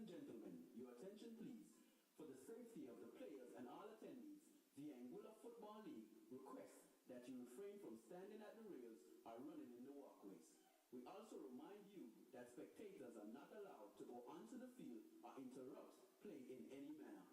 gentlemen, your attention please. For the safety of the players and all attendees, the Anguilla Football League requests that you refrain from standing at the rails or running in the walkways. We also remind you that spectators are not allowed to go onto the field or interrupt play in any manner.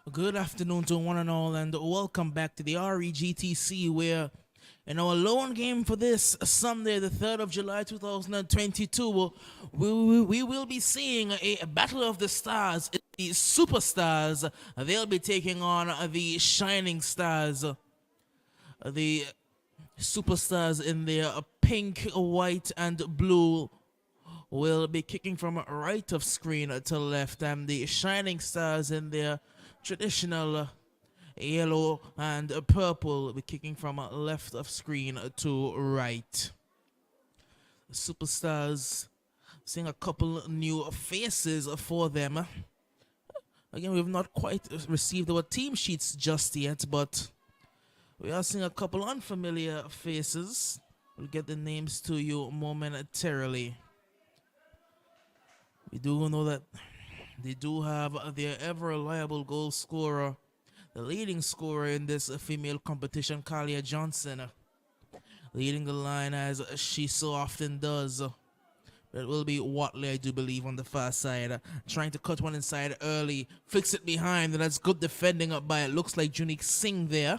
Good afternoon to one and all, and welcome back to the REGTC, where in our lone game for this Sunday, the 3rd of July 2022, we will be seeing a battle of the stars. The superstars, they'll be taking on the shining stars. The superstars in their pink, white, and blue will be kicking from right of screen to left, and the shining stars in their traditional yellow and purple will be kicking from left of screen to right. Superstars, seeing a couple new faces for them. Again, we've not quite received our team sheets just yet, but we are seeing a couple unfamiliar faces. We'll get the names to you momentarily. We do know that they do have their ever reliable goal scorer, the leading scorer in this female competition, Kalia Johnson, leading the line as she so often does. It will be Watley, I do believe, on the far side, trying to cut one inside early, fix it behind, and that's good defending up by, it looks like, Junique Singh there.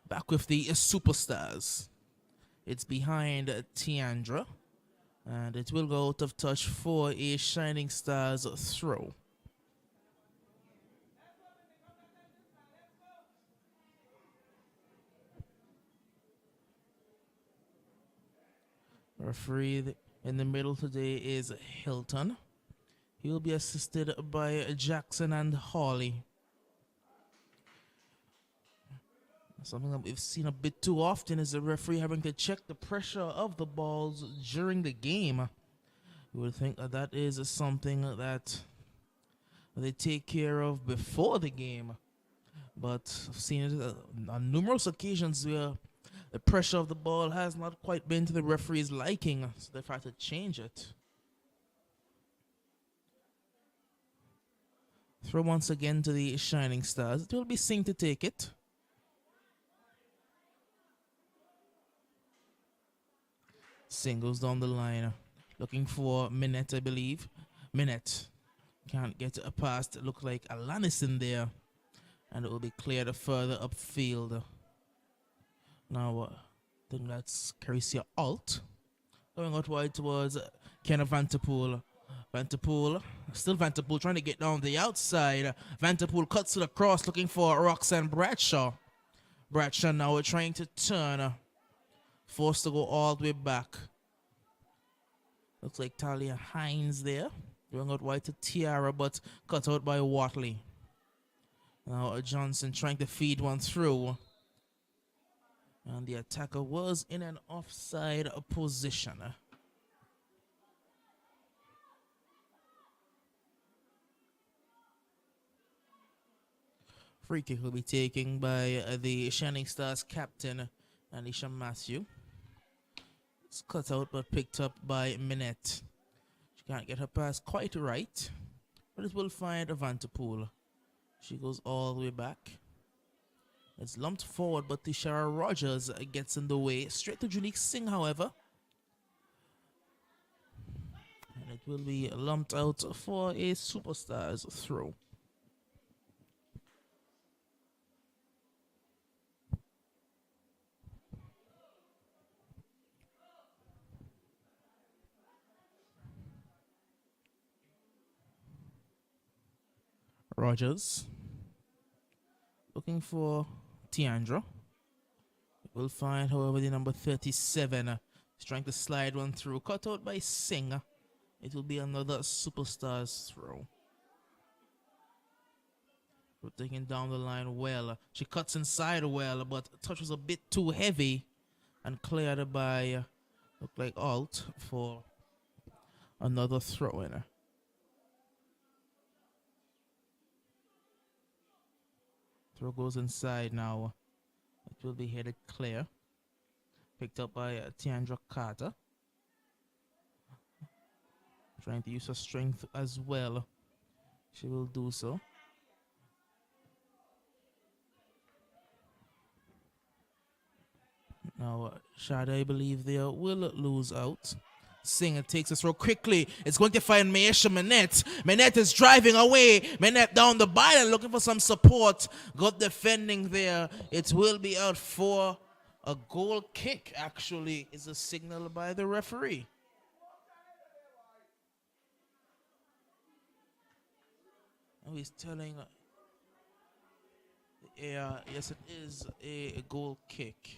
Back with the superstars. It's behind Tiandra. And it will go out of touch for a Shining Stars throw. Referee in the middle today is Hilton. He will be assisted by Jackson and Hawley. Something that we've seen a bit too often is the referee having to check the pressure of the balls during the game. You would think that is something that they take care of before the game. But I've seen it on numerous occasions where the pressure of the ball has not quite been to the referee's liking, so they've had to change it. Throw once again to the Shining Stars. It will be Singh to take it. Singh goes down the line, looking for Minette, I believe. Minette can't get a pass. It looks like Alanis in there, and it will be cleared further upfield. Now, I think that's Caricia Alt Going out wide towards Kenneth Vanterpool. Vanterpool, still Vanterpool trying to get down the outside. Vanterpool cuts to the cross looking for Roxanne Bradshaw. Bradshaw now trying to turn. Forced to go all the way back. Looks like Talia Hines there. Going out wide to Tiara, but cut out by Watley. Now Johnson trying to feed one through. And the attacker was in an offside position. Free kick will be taken by the Shining Stars captain, Anisha Matthew. It's cut out but picked up by Minette. She can't get her pass quite right, but it will find Vanterpool. She goes all the way back. It's lumped forward, but Tishara Rogers gets in the way. Straight to Junique Singh, however. And it will be lumped out for a Superstars throw. Rogers looking for Tiandra. We'll find, however, the number 37. He's trying to slide one through. Cut out by Singh. It will be another Superstars throw. We're taking down the line well. She cuts inside well, but touch was a bit too heavy and cleared by, look like Alt for another throw in. Throw goes inside now. It will be headed clear. Picked up by Tiandra Carter. Trying to use her strength as well. She will do so. Now, Shada, I believe they will lose out. Singer takes this throw quickly. It's going to find Maisha Manette. Manette is driving away. Manette down the byline looking for some support. Got defending there. It will be out for a goal kick, actually, is a signal by the referee. Oh, he's telling yes, it is a goal kick.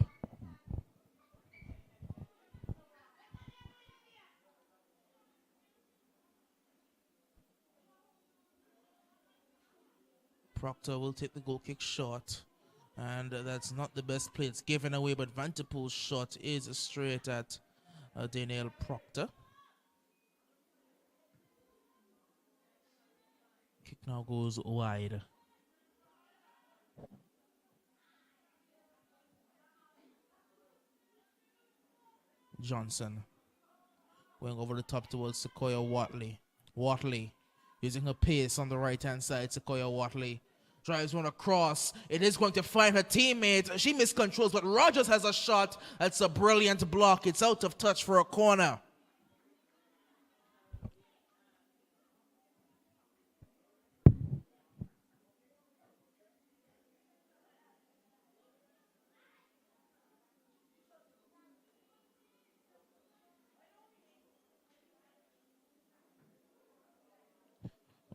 Proctor will take the goal kick shot, and that's not the best play. It's given away, but Vanterpool's shot is straight at Danielle Proctor. Kick now goes wide. Johnson going over the top towards Sequoia Watley. Watley using her pace on the right-hand side. Sequoia Watley drives one across. It is going to find her teammate. She miscontrols, but Rogers has a shot. That's a brilliant block. It's out of touch for a corner.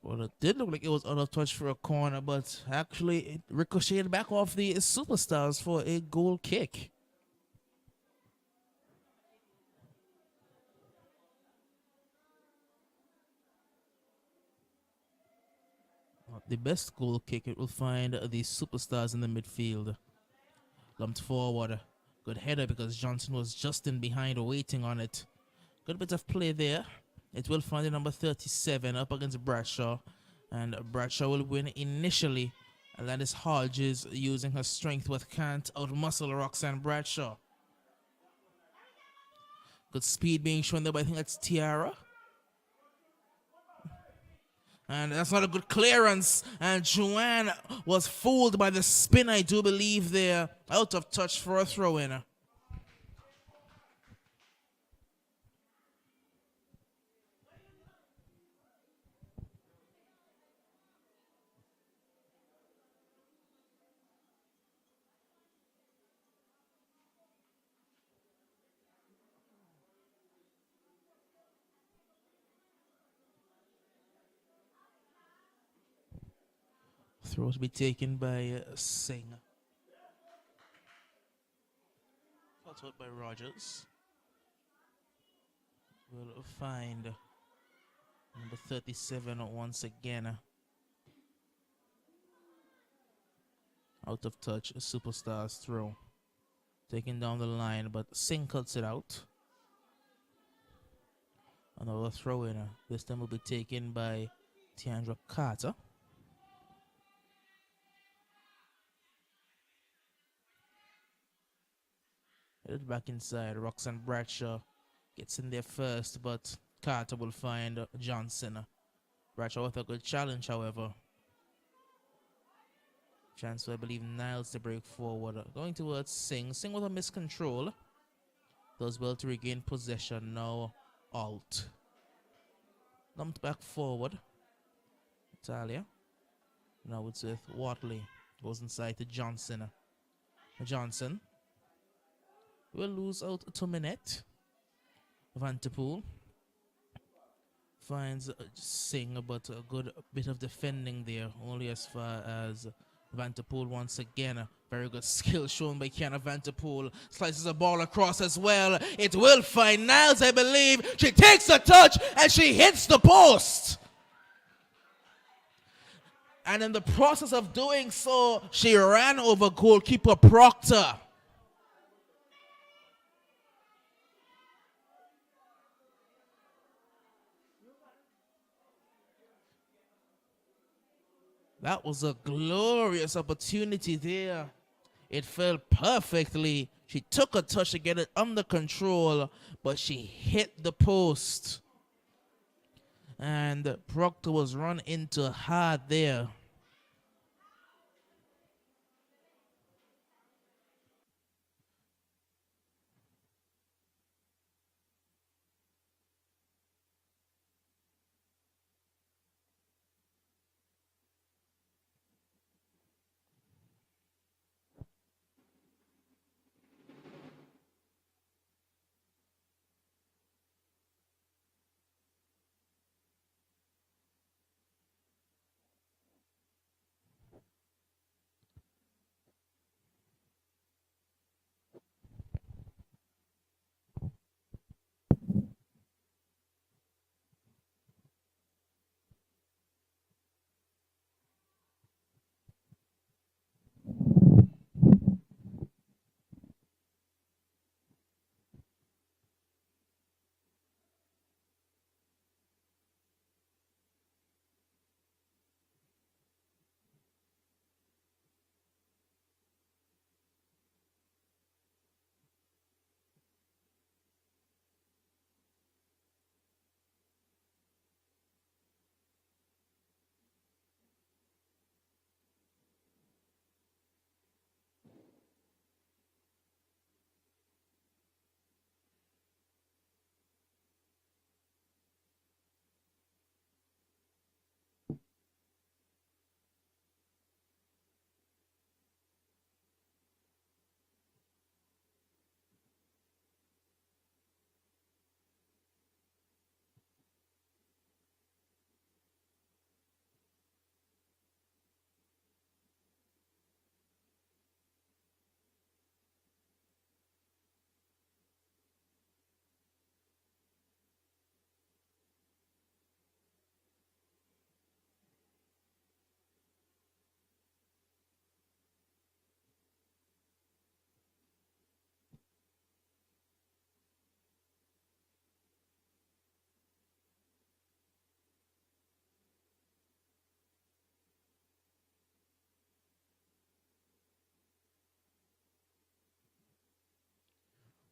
Well, it did look like it was out of touch for a corner, but actually it ricocheted back off the Superstars for a goal kick. The best goal kick, it will find the Superstars in the midfield. Lumped forward. Good header because Johnson was just in behind waiting on it. Good bit of play there. It will find the number 37 up against Bradshaw. And Bradshaw will win initially. Landis Hodges using her strength but can't outmuscle Roxanne Bradshaw. Good speed being shown there, but I think that's Tiara. And that's not a good clearance. And Joanne was fooled by the spin, I do believe, there. Out of touch for a throw-in. Throw to be taken by Singh. Cut out by Rogers. We'll find number 37 once again. Out of touch, Superstars throw. Taking down the line, but Singh cuts it out. Another throw in. This time will be taken by Tiandra Carter. Headed back inside. Roxanne Bradshaw gets in there first, but Carter will find Johnson. Bradshaw with a good challenge, however. Chance for, I believe, Niles to break forward. Going towards Singh. Singh with a miscontrol. Does well to regain possession. Now Alt. Dumped back forward. Italia. Now it's with Watley. Goes inside to Johnson. Johnson will lose out to Minette. Vanterpool finds Singh, but a good bit of defending there, only as far as Vanterpool once again. Very good skill shown by Kiana Vanterpool. Slices the ball across as well. It will find Niles, I believe. She takes a touch and she hits the post. And in the process of doing so, she ran over goalkeeper Proctor. That was a glorious opportunity there. It fell perfectly. She took a touch to get it under control, but she hit the post. And Proctor was run into hard there.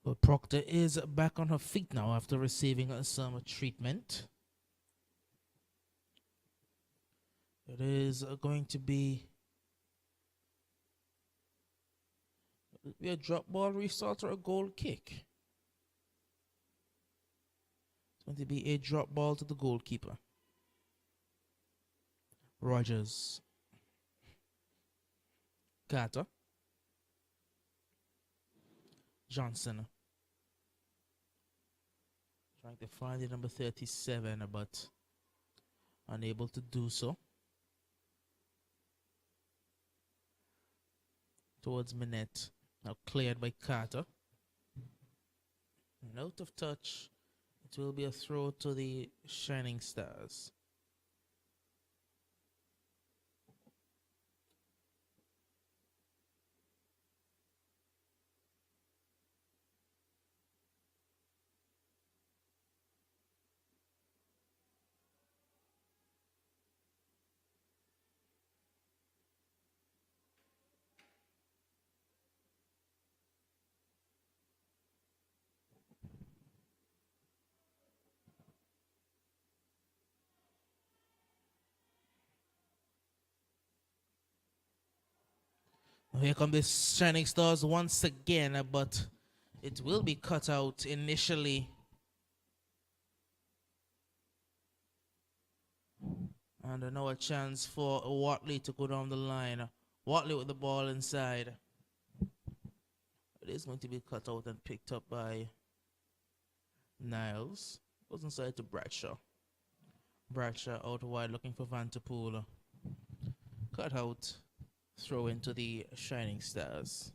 But Proctor is back on her feet now after receiving some treatment. It is going to be a drop ball restart or a goal kick. It's going to be a drop ball to the goalkeeper. Rogers. Carter. Johnson. Trying to find the number 37, but unable to do so. towards Minette. Now cleared by Carter. And out of touch. It will be a throw to the Shining Stars. Here come the Shining Stars once again, but it will be cut out initially. And now a chance for Watley to go down the line. Watley with the ball inside. It is going to be cut out and picked up by Niles. Goes inside to Bradshaw. Bradshaw out wide looking for Vanterpool. Cut out. Throw into the Shining Stars.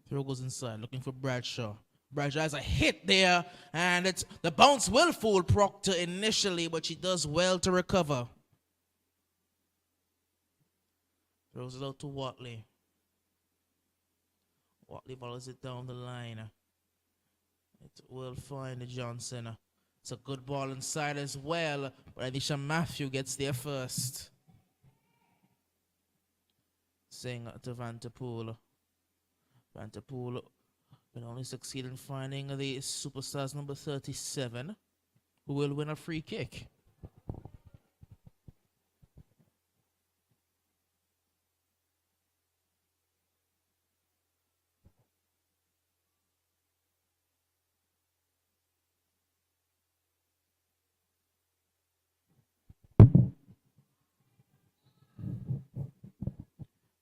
Throw goes inside, looking for Bradshaw. Bradshaw has a hit there, and the bounce will fool Proctor initially, but she does well to recover. Throws it out to Watley. Watley follows it down the line. It will find Johnson. It's a good ball inside as well, but Anisha Matthew gets there first. Saying to Vanterpool. Vanterpool can only succeed in finding the Superstars number 37, who will win a free kick.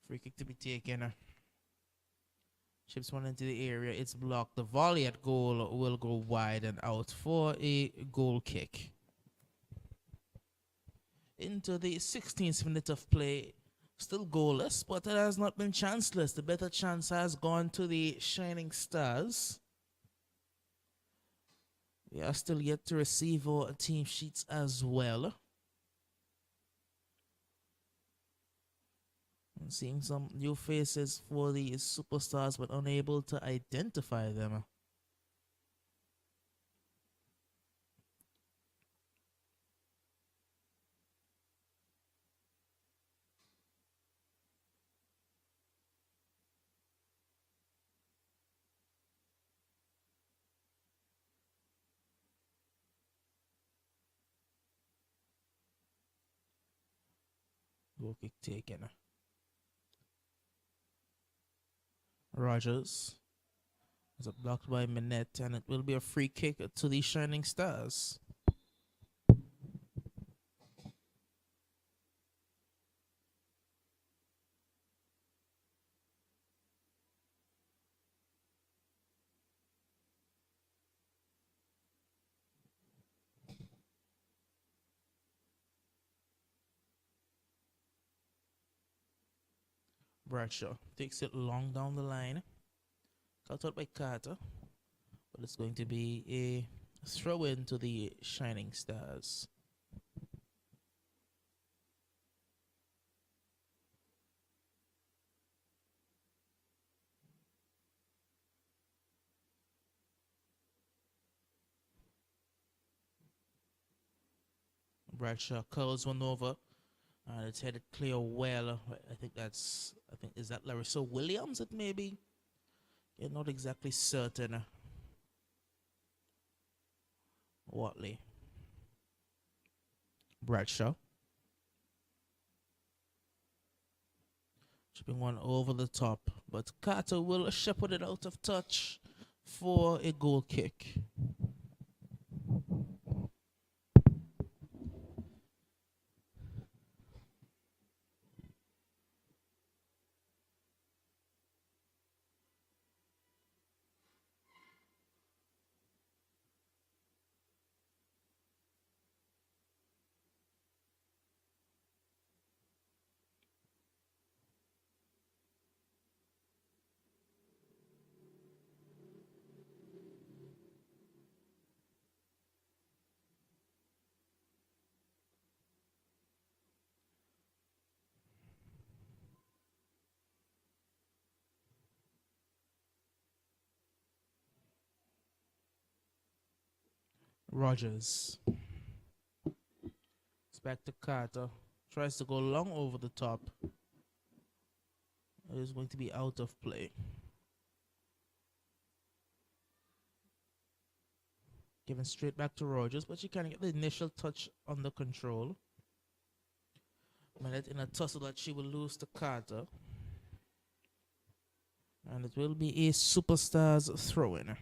Free kick to be taken. Chips one into the area. It's blocked. The volley at goal will go wide and out for a goal kick. Into the 16th minute of play. Still goalless, but it has not been chanceless. The better chance has gone to the Shining Stars. We are still yet to receive our team sheets as well. Seeing some new faces for the Superstars, but unable to identify them. Goal kick taken. Rogers is blocked by Minette, and it will be a free kick to the Shining Stars. Bradshaw takes it long down the line. Cut out by Carter. But it's going to be a throw in to the Shining Stars. Bradshaw curls one over. And it's headed clear well. Is that Larissa Williams? It may be. You're not exactly certain. Watley. Bradshaw. Chipping one over the top. But Carter will shepherd it out of touch for a goal kick. Rogers. It's back to Carter. Tries to go long over the top. It is going to be out of play. Given straight back to Rogers, but she can't get the initial touch under control. Minute in a tussle that she will lose to Carter. And it will be a Superstars throw-in.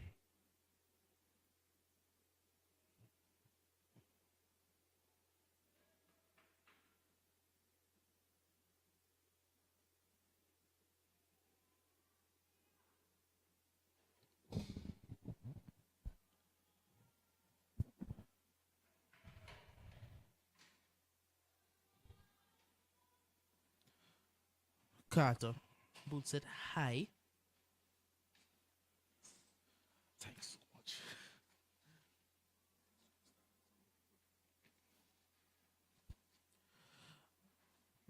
Carter boots it high. Thanks so much.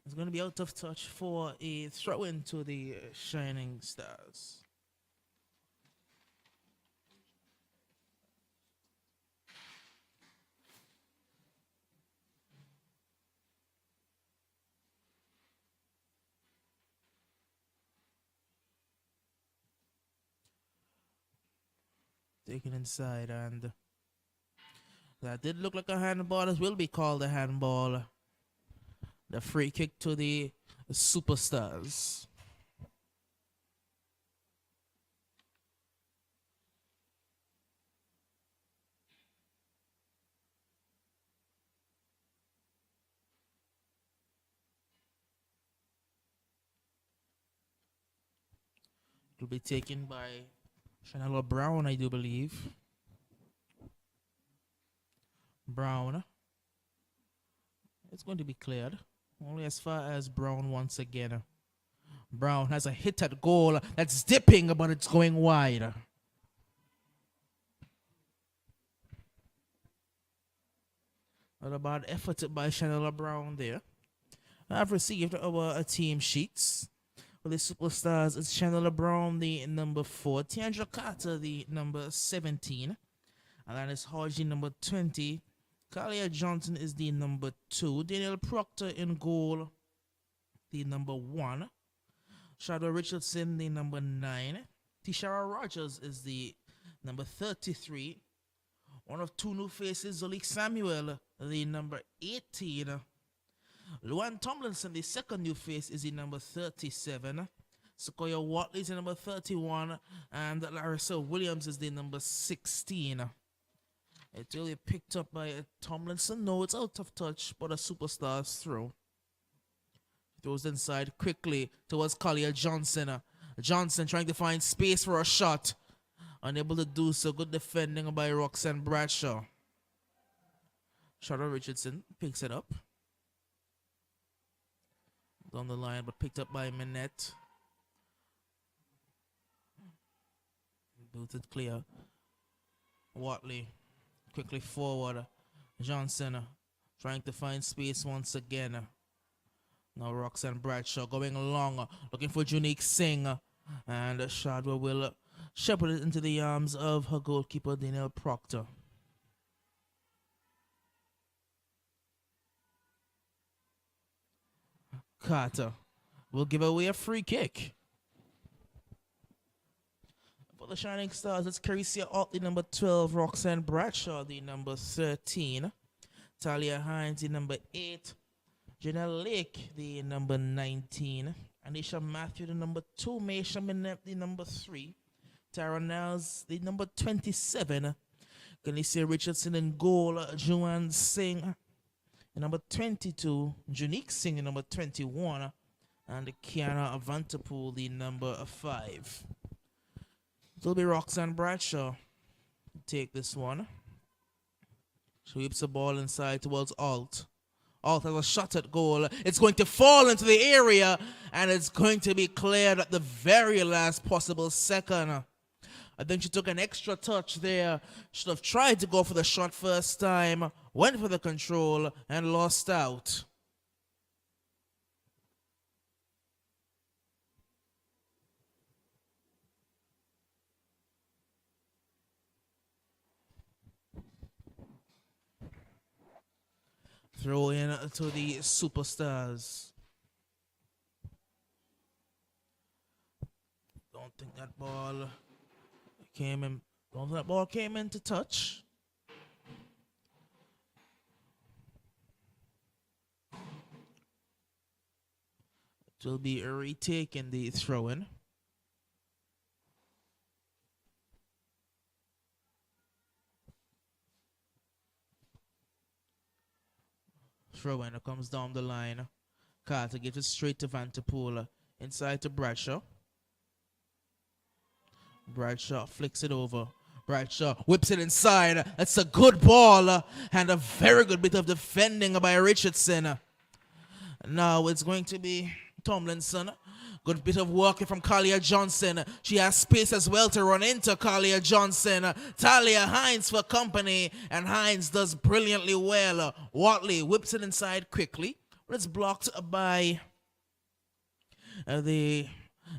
It's going to be out of touch for a throw in to the Shining Stars. Taken inside, and that did look like a handball. It will be called a handball. The free kick to the Superstars. It will be taken by Chanela Brown, I do believe. Brown. It's going to be cleared. Only as far as Brown once again. Brown has a hit at goal that's dipping, but it's going wide. Not a bad effort by Chanela Brown there. I've received our team sheets. For the Superstars, it's Chanela Brown, the number 4. Tiandra Carter, the number 17. And that is Hodgie, number 20. Kalia Johnson is the number 2. Daniel Proctor in goal, the number 1. Shadow Richardson, the number 9. Tishara Rogers is the number 33. One of 2 new faces, Zolik Samuel, the number 18. Luan Tomlinson, the second new face, is the number 37. Sequoia Watley is the number 31. And Larissa Williams is the number 16. It really picked up by Tomlinson. No, it's out of touch, but a Superstars throw. Throws inside quickly towards Collier Johnson. Johnson trying to find space for a shot. Unable to do so. Good defending by Roxanne Bradshaw. Shadow Richardson picks it up. Down the line, but picked up by Minette. Booted clear. Watley quickly forward. Johnson trying to find space once again. Now Roxanne Bradshaw going long, looking for Junique Singh. And Shadwa will shepherd it into the arms of her goalkeeper, Danielle Proctor. Carter will give away a free kick. For the Shining Stars, it's Carissa Ott, the number 12. Roxanne Bradshaw, the number 13. Talia Hines, the number 8. Janelle Lake, the number 19. Anisha Matthew, the number 2. Maisha Minette, the number 3. Tara Niles, the number 27. Ganisia Richardson in goal. Joanne Singh, the number 22. Junique Singh, the number 21. And Kiana Avantapool, the number 5. It'll be Roxanne Bradshaw. Take this one. Sweeps the ball inside towards Alt. Alt has a shot at goal. It's going to fall into the area, and it's going to be cleared at the very last possible second. I think she took an extra touch there. Should have tried to go for the shot first time. Went for the control and lost out. Throw in to the Superstars. Don't think that ball came in. Don't think that ball came into touch. It will be retaking the throw-in. Throw-in comes down the line. Carter gives it straight to Vanterpool. Inside to Bradshaw. Bradshaw flicks it over. Bradshaw whips it inside. That's a good ball. And a very good bit of defending by Richardson. Now it's going to be Tomlinson. Good bit of work from Kalia Johnson. She has space as well to run into Kalia Johnson. Talia Hines for company. And Hines does brilliantly well. Watley whips it inside quickly. But it's blocked by the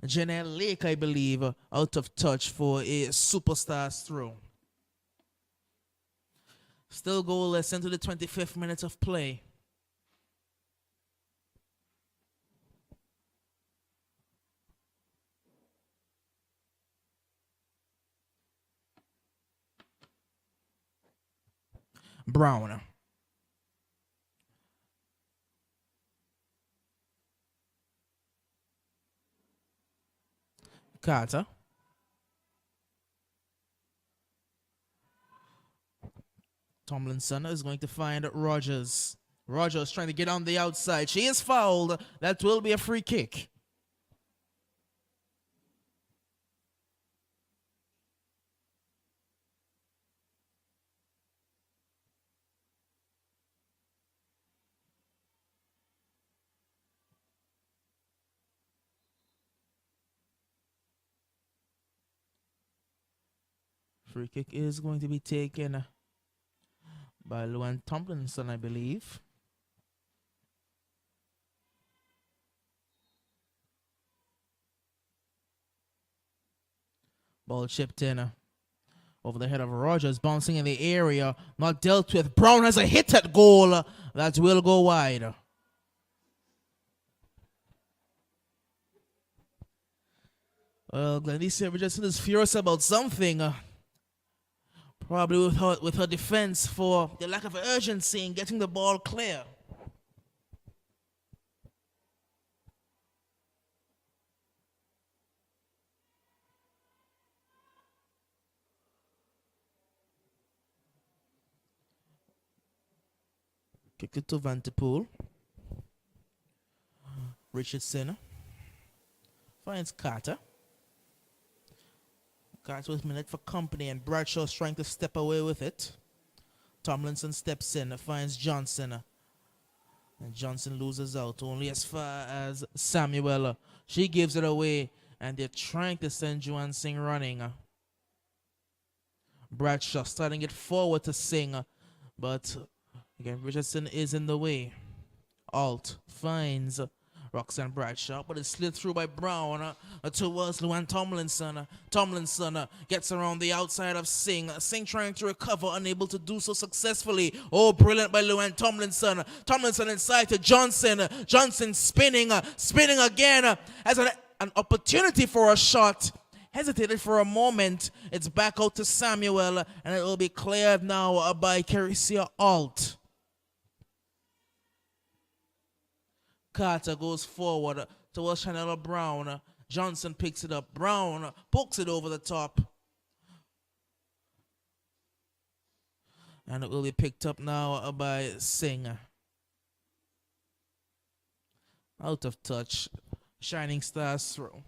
Janelle Lake, I believe, out of touch for a Superstars throw. Still goalless into the 25th minute of play. Brown. Carter. Tomlinson is going to find Rogers. Rogers trying to get on the outside. She is fouled. That will be a free kick. Free kick is going to be taken by Luan Tomlinson, I believe. Ball chipped in over the head of Rogers, bouncing in the area, not dealt with. Brown has a hit at goal. That will go wide. Well, Glenesia Richardson is furious about something. Probably with her defense for the lack of urgency in getting the ball clear. Kick it to Vanterpool. Richardson finds Carter. Carter with minute for company, and Bradshaw's trying to step away with it. Tomlinson steps in, finds Johnson. And Johnson loses out only as far as Samuel. She gives it away, and they're trying to send Juan Singh running. Bradshaw starting it forward to Singh, but again, Richardson is in the way. Alt finds Roxanne Bradshaw, but it's slid through by Brown towards Luan Tomlinson. Tomlinson gets around the outside of Singh. Singh trying to recover, unable to do so successfully. Oh, brilliant by Luan Tomlinson. Tomlinson inside to Johnson. Johnson spinning again as an opportunity for a shot. Hesitated for a moment. It's back out to Samuel, and it will be cleared now by Carissa Alt. Carter goes forward towards Chanel Brown. Johnson picks it up. Brown pokes it over the top. And it will be picked up now by Singh. Out of touch. Shining Stars throw.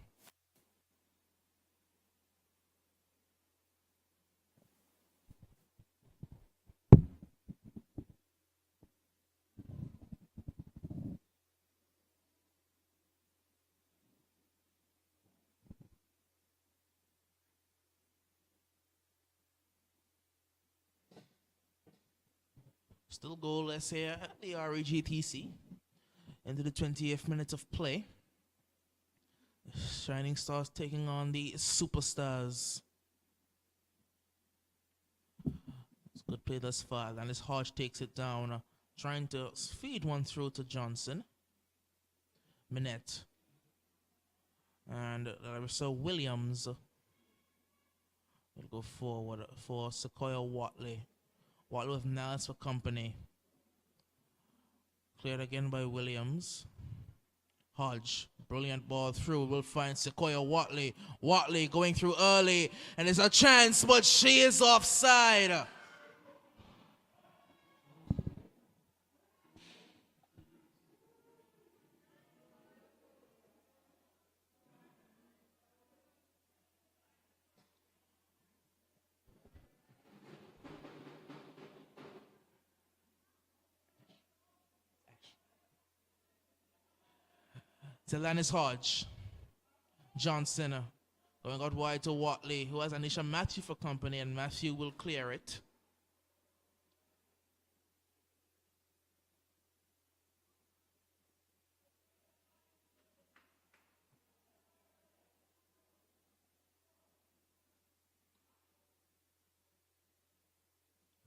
Still goalless here at the REGTC. Into the 20th minute of play. Shining Stars taking on the Superstars. It's good play thus far. And this Hodge takes it down Trying to feed one through to Johnson. Minette. And so Williams will go forward for Sequoia Watley. Watley with Niles for company. Cleared again by Williams. Hodge, brilliant ball through. We'll find Sequoia Watley. Watley going through early, and there's a chance, but she is offside. Telanis Hodge. Johnson going out wide to Watley, who has Anisha Matthew for company, and Matthew will clear it.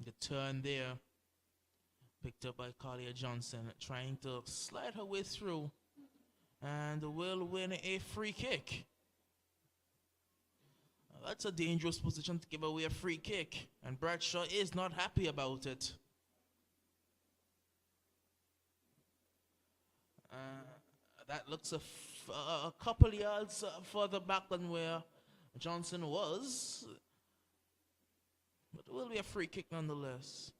The turn there, picked up by Collier Johnson, trying to slide her way through, and will win a free kick. That's a dangerous position to give away a free kick, and Bradshaw is not happy about it. That looks a couple yards further back than where Johnson was, but it will be a free kick nonetheless.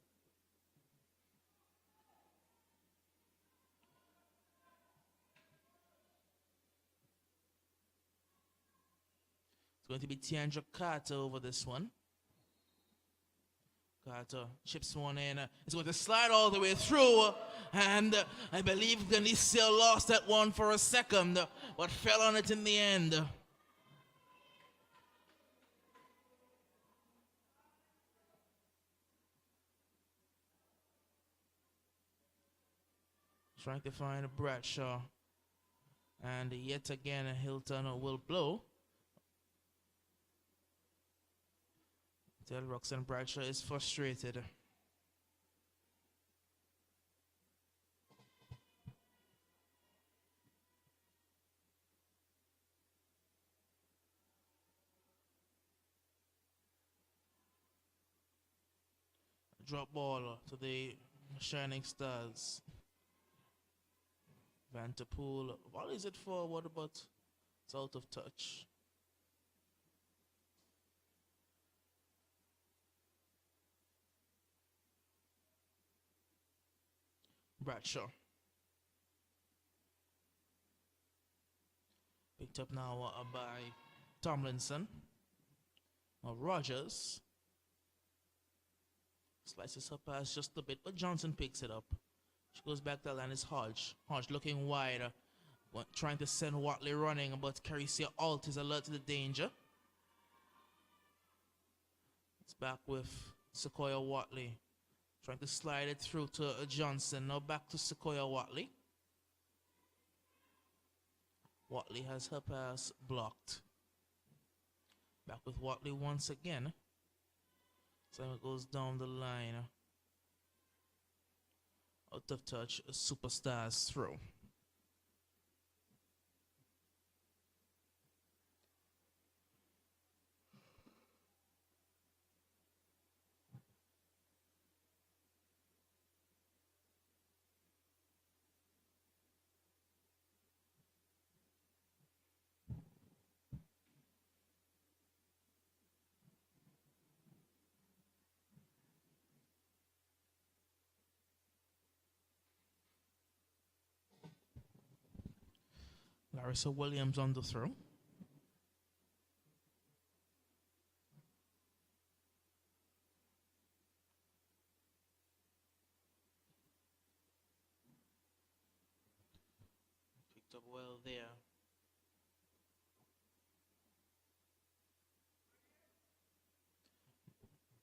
It's going to be Tiandra Carter over this one. Carter chips one in. It's going to slide all the way through. And I believe Ganicia lost that one for a second, but fell on it in the end. Trying to find Bradshaw. And yet again, Hilton will blow. Tell Roxanne Bradshaw is frustrated. Drop ball to the Shining Stars. Vanterpool. What is it for? What about? It's out of touch. Bradshaw. Picked up now by Tomlinson. Rogers. Slices her pass just a bit, but Johnson picks it up. She goes back to Alanis Hodge. Hodge looking wide, trying to send Watley running, but Caricia Alt is alert to the danger. It's back with Sequoia Watley. Trying to slide it through to Johnson. Now back to Sequoia Watley. Watley has her pass blocked. Back with Watley once again. So it goes down the line. Out of touch, Superstars throw. Larissa Williams on the throw. Picked up well there.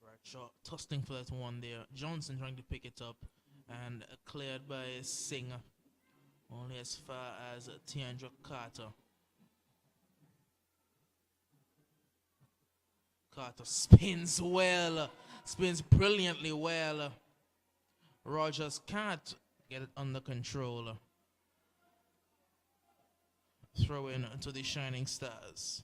Bradshaw tussling for that one there. Johnson trying to pick it up and cleared by Singer. Only as far as Tiandra Carter. Carter spins well, spins brilliantly well. Rogers can't get it under control. Throw in to the Shining Stars.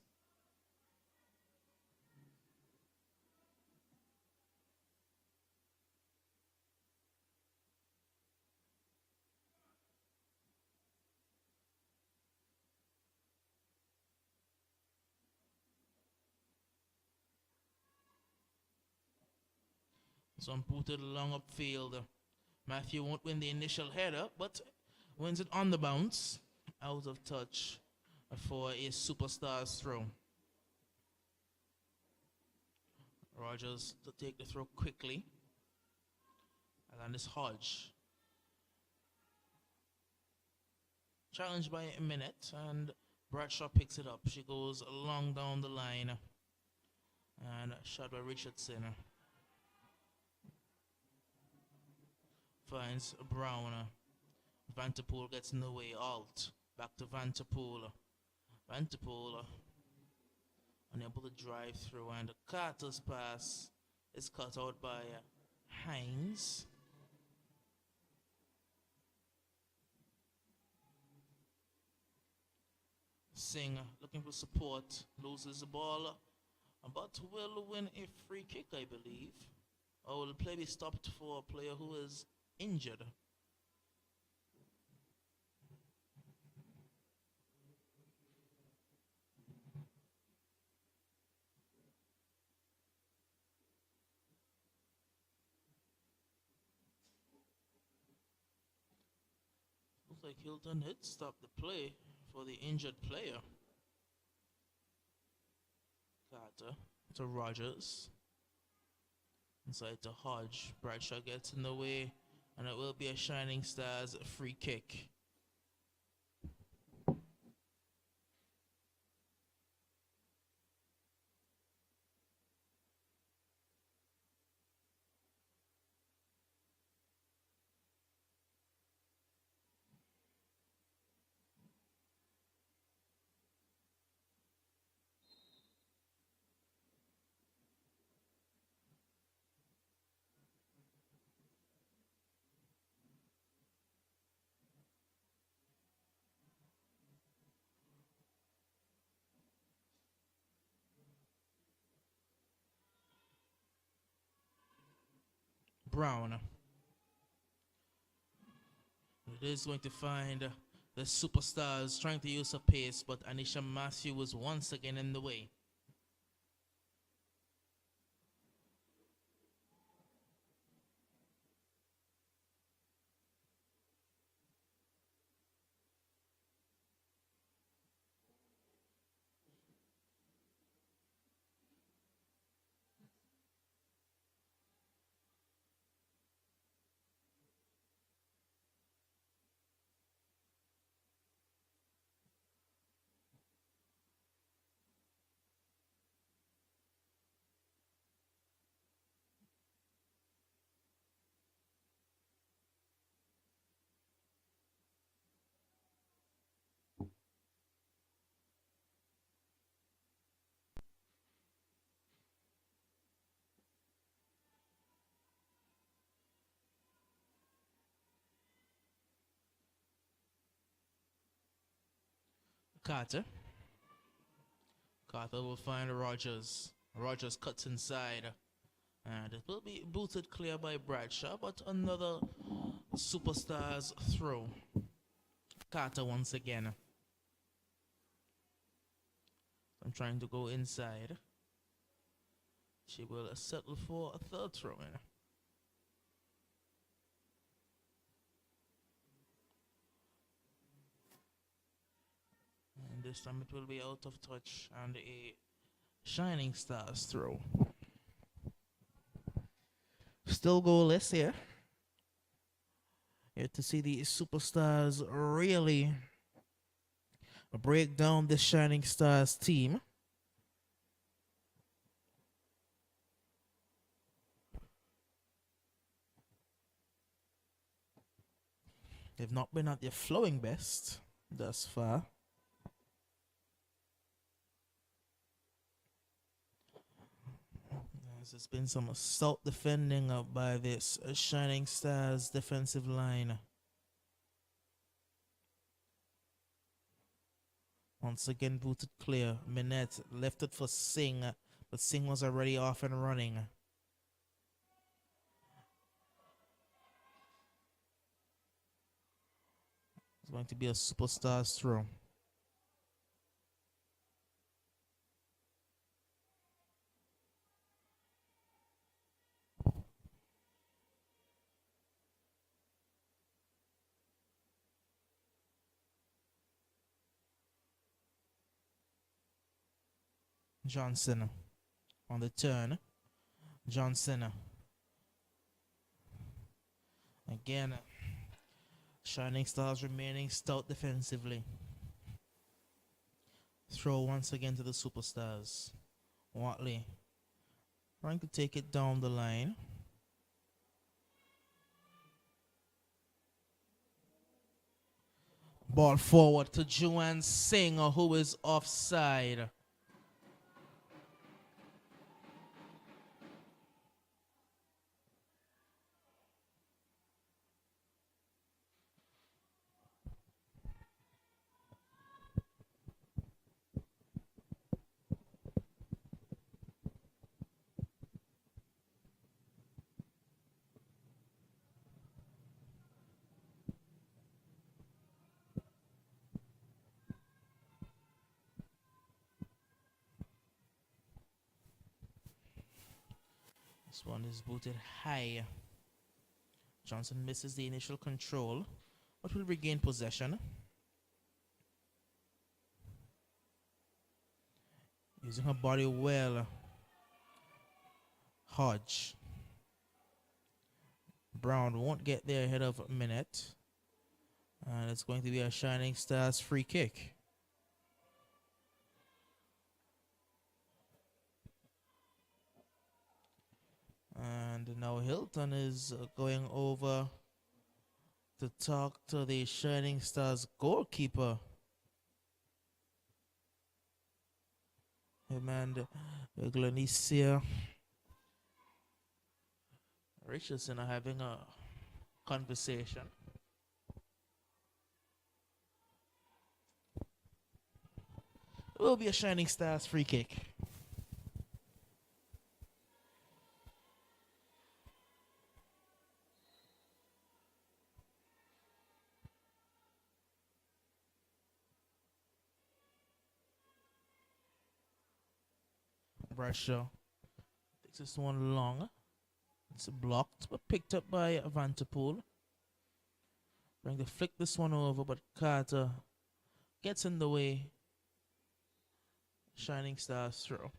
Some booted long upfield. Matthew won't win the initial header, but wins it on the bounce. Out of touch for a Superstars throw. Rogers to take the throw quickly. And this Hodge. Challenged by a minute, and Bradshaw picks it up. She goes long down the line. And shot by Richardson. Finds Brown. Vanterpool gets in the way. Alt. Back to Vanterpool. Vanterpool unable to drive through, and Carter's pass is cut out by Hines. Singh looking for support. Loses the ball, but will win a free kick, I believe. Or will the play be stopped for a player who is injured? Looks like Hilton hit stop the play for the injured player. Carter to Rogers. Inside to Hodge. Bradshaw gets in the way, and it will be a Shining Stars free kick. Brown. It is going to find the Superstars trying to use her pace, but Anisha Matthew was once again in the way. Carter. Carter will find Rogers. Rogers cuts inside. And it will be booted clear by Bradshaw, but another Superstars throw. Carter once again. I'm trying to go inside. She will settle for a third throw in. And this time it will be out of touch and a Shining Stars throw. Still goalless here. Here to see the Superstars really break down the Shining Stars team. They've not been at their flowing best thus far. There's been some stout defending up by this Shining Stars defensive line. Once again booted clear. Minette left it for Singh, but Singh was already off and running. It's going to be a Superstars throw. Johnson on the turn. Johnson. Again, Shining Stars remaining stout defensively. Throw once again to the Superstars. Watley trying to take it down the line. Ball forward to Juan Singh, who is offside. This one is booted high. Johnson misses the initial control, but will regain possession. Using her body well. Hodge. Brown won't get there ahead of Minette. And it's going to be a Shining Stars free kick. And now Hilton is going over to talk to the Shining Stars goalkeeper. Him and Glenicia Richardson are having a conversation. It will be a Shining Stars free kick. Bradshaw takes this one long. It's blocked but picked up by Vanterpool. Trying to flick this one over, but Carter gets in the way. Shining Stars throw.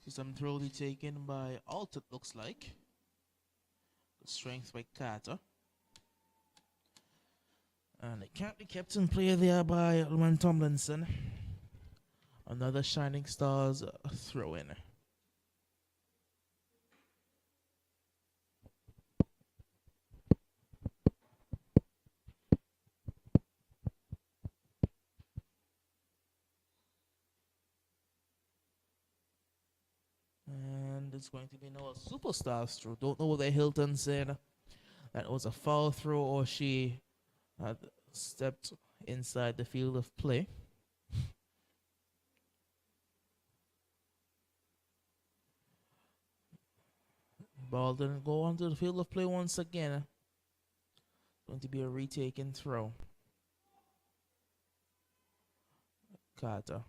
Some throw taken by Alt, it looks like. Good strength by Carter. And it can't be kept in play there by Luan Tomlinson. Another Shining Stars throw in. And it's going to be Noah Superstars through. Don't know what the Hilton said. That was a foul throw or she had stepped inside the field of play. Ball didn't go onto the field of play once again. Going to be a retaken throw. Carter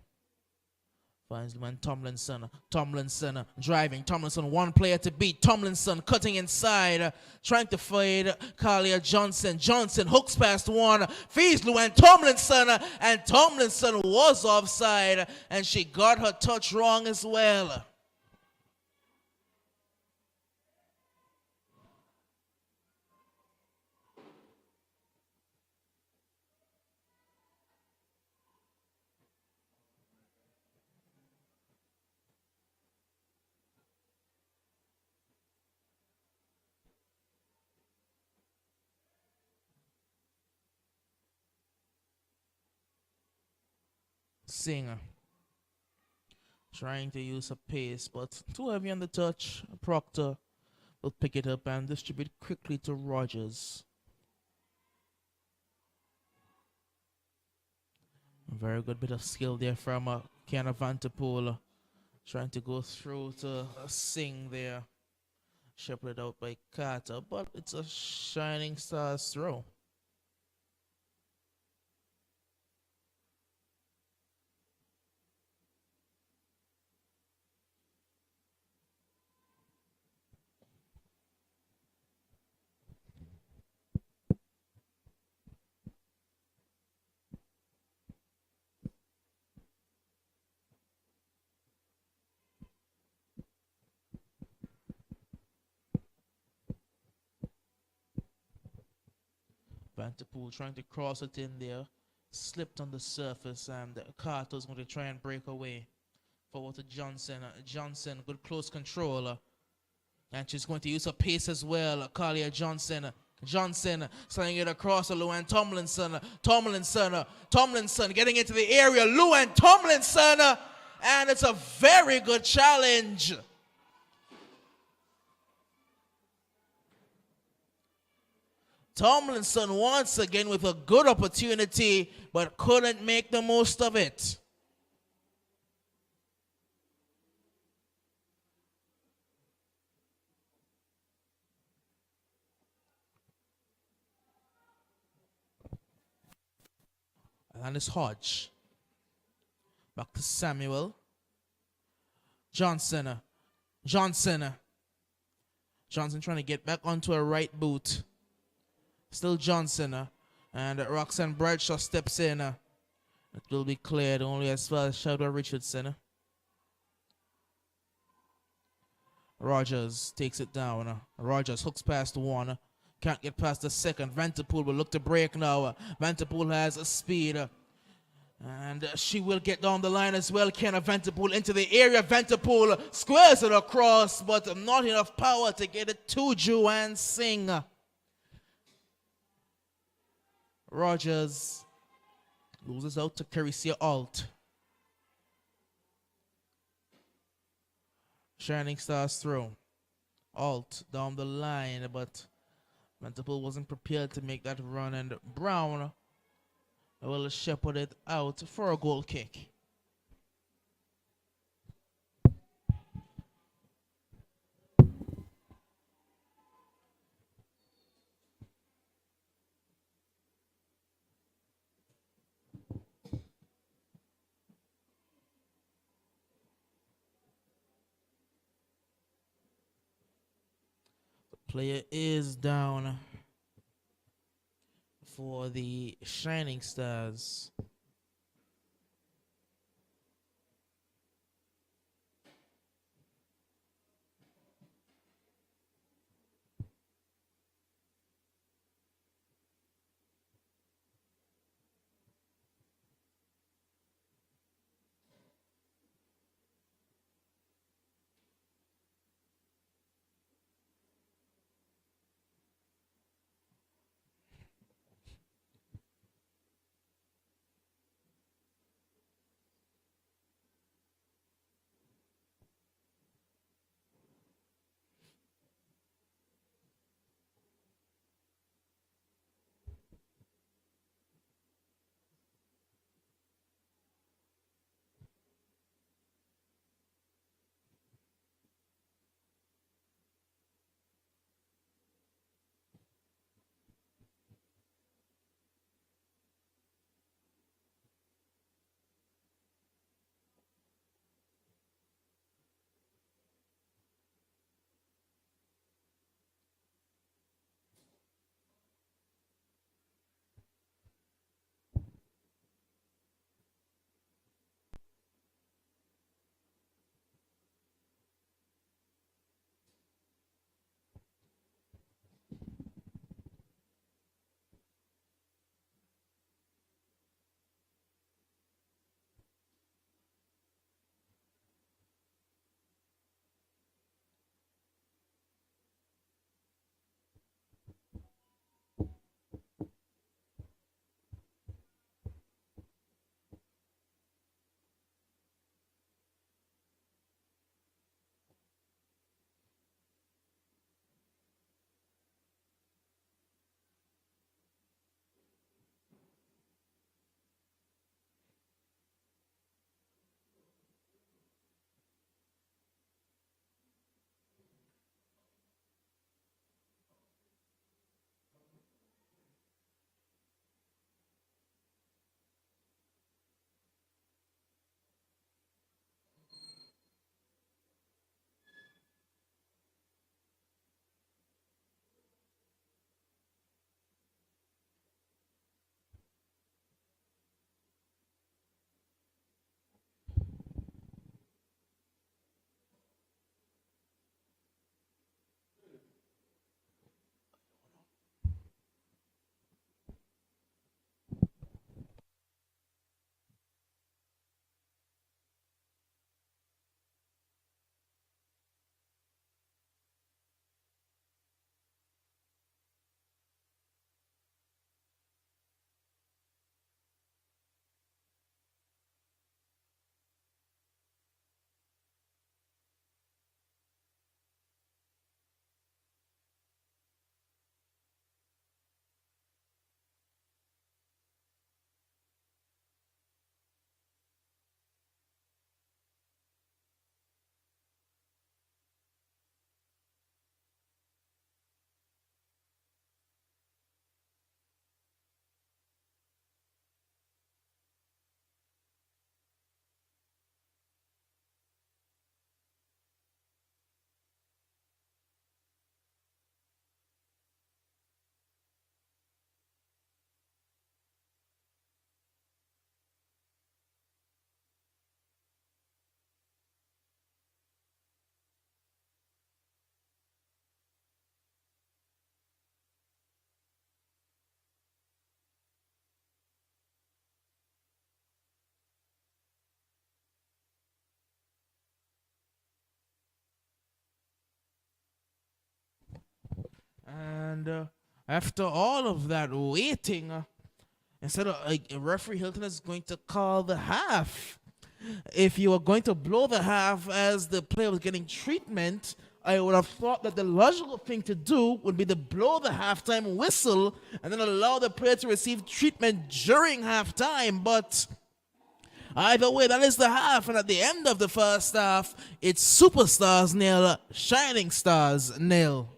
finds Luan Tomlinson. Tomlinson driving. Tomlinson, one player to beat. Tomlinson cutting inside, trying to fade Kalia Johnson. Johnson hooks past one, feeds Luan Tomlinson, and Tomlinson was offside, and she got her touch wrong as well. Singer trying to use a pace, but too heavy on the touch. Proctor will pick it up and distribute quickly to Rogers. A very good bit of skill there from Kiana Vanterpool. Trying to go through to Singh there. Shepherded out by Carter, but it's a Shining Stars throw. Vanterpool trying to cross it in there. Slipped on the surface, and Carter's going to try and break away. Forward to Johnson. Johnson, good close control. And she's going to use her pace as well. Kalia Johnson. Johnson sliding it across to Luan Tomlinson. Tomlinson getting into the area. Luan Tomlinson. And it's a very good challenge. Tomlinson once again with a good opportunity, but couldn't make the most of it. And it's Hodge. Back to Samuel. Johnson trying to get back onto a right boot. Still Johnson. And Roxanne Bradshaw steps in. It will be cleared only as far as Shadow Richardson. Rogers takes it down. Rogers hooks past one. Can't get past the second. Vanterpool will look to break now. Vanterpool has a speed. And she will get down the line as well. Kenna Vanterpool into the area. Vanterpool squares it across, but not enough power to get it to Juan Singh. Rogers loses out to Carissa Alt. Shining Stars throw. Alt down the line, but Vanterpool wasn't prepared to make that run, and Brown will shepherd it out for a goal kick. The player is down for the Shining Stars. And after all of that waiting, instead of referee Hilton is going to call the half. If you were going to blow the half as the player was getting treatment, I would have thought that the logical thing to do would be to blow the halftime whistle and then allow the player to receive treatment during halftime. But either way, that is the half. And at the end of the first half, it's superstars nil, shining stars nil.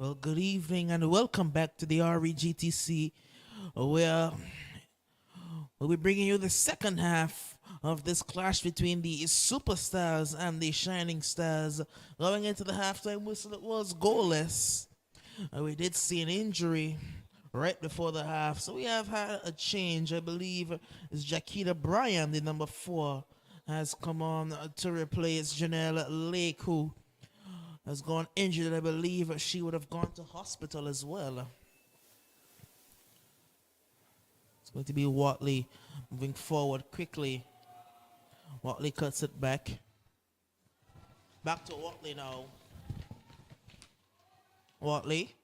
Well, good evening and welcome back to the REGTC, where we'll be bringing you the second half of this clash between the superstars and the shining stars. Going into the halftime whistle, it was goalless. We did see an injury right before the half, so we have had a change. I believe it's Jaquita Bryan, the number 4, has come on to replace Janelle Lake, who has gone injured. I believe she would have gone to hospital as well. It's going to be Watley moving forward quickly. Watley cuts it back. Back to Watley now. Watley.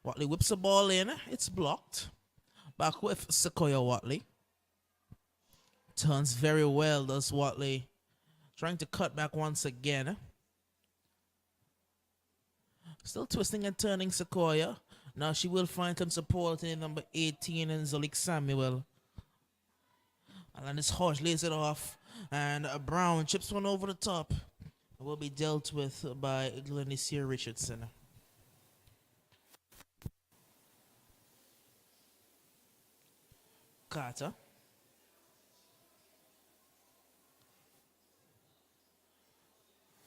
Watley whips the ball in. It's blocked. Back with Sequoia Watley. Turns very well, does Watley. Trying to cut back once again. Still twisting and turning Sequoia. Now she will find some support in number 18 and Zolik Samuel. Alanis Hodge lays it off. And Brown chips one over the top. It will be dealt with by Glenissia Richardson. Carter.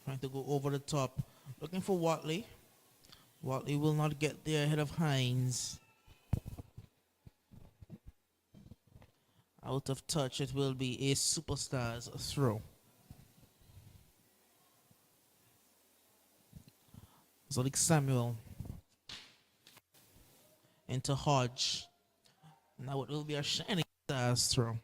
Trying to go over the top. Looking for Watley. Watley will not get there ahead of Hines. Out of touch, it will be a superstars throw. Zolik Samuel into Hodge. Now it will be a shining stars throw.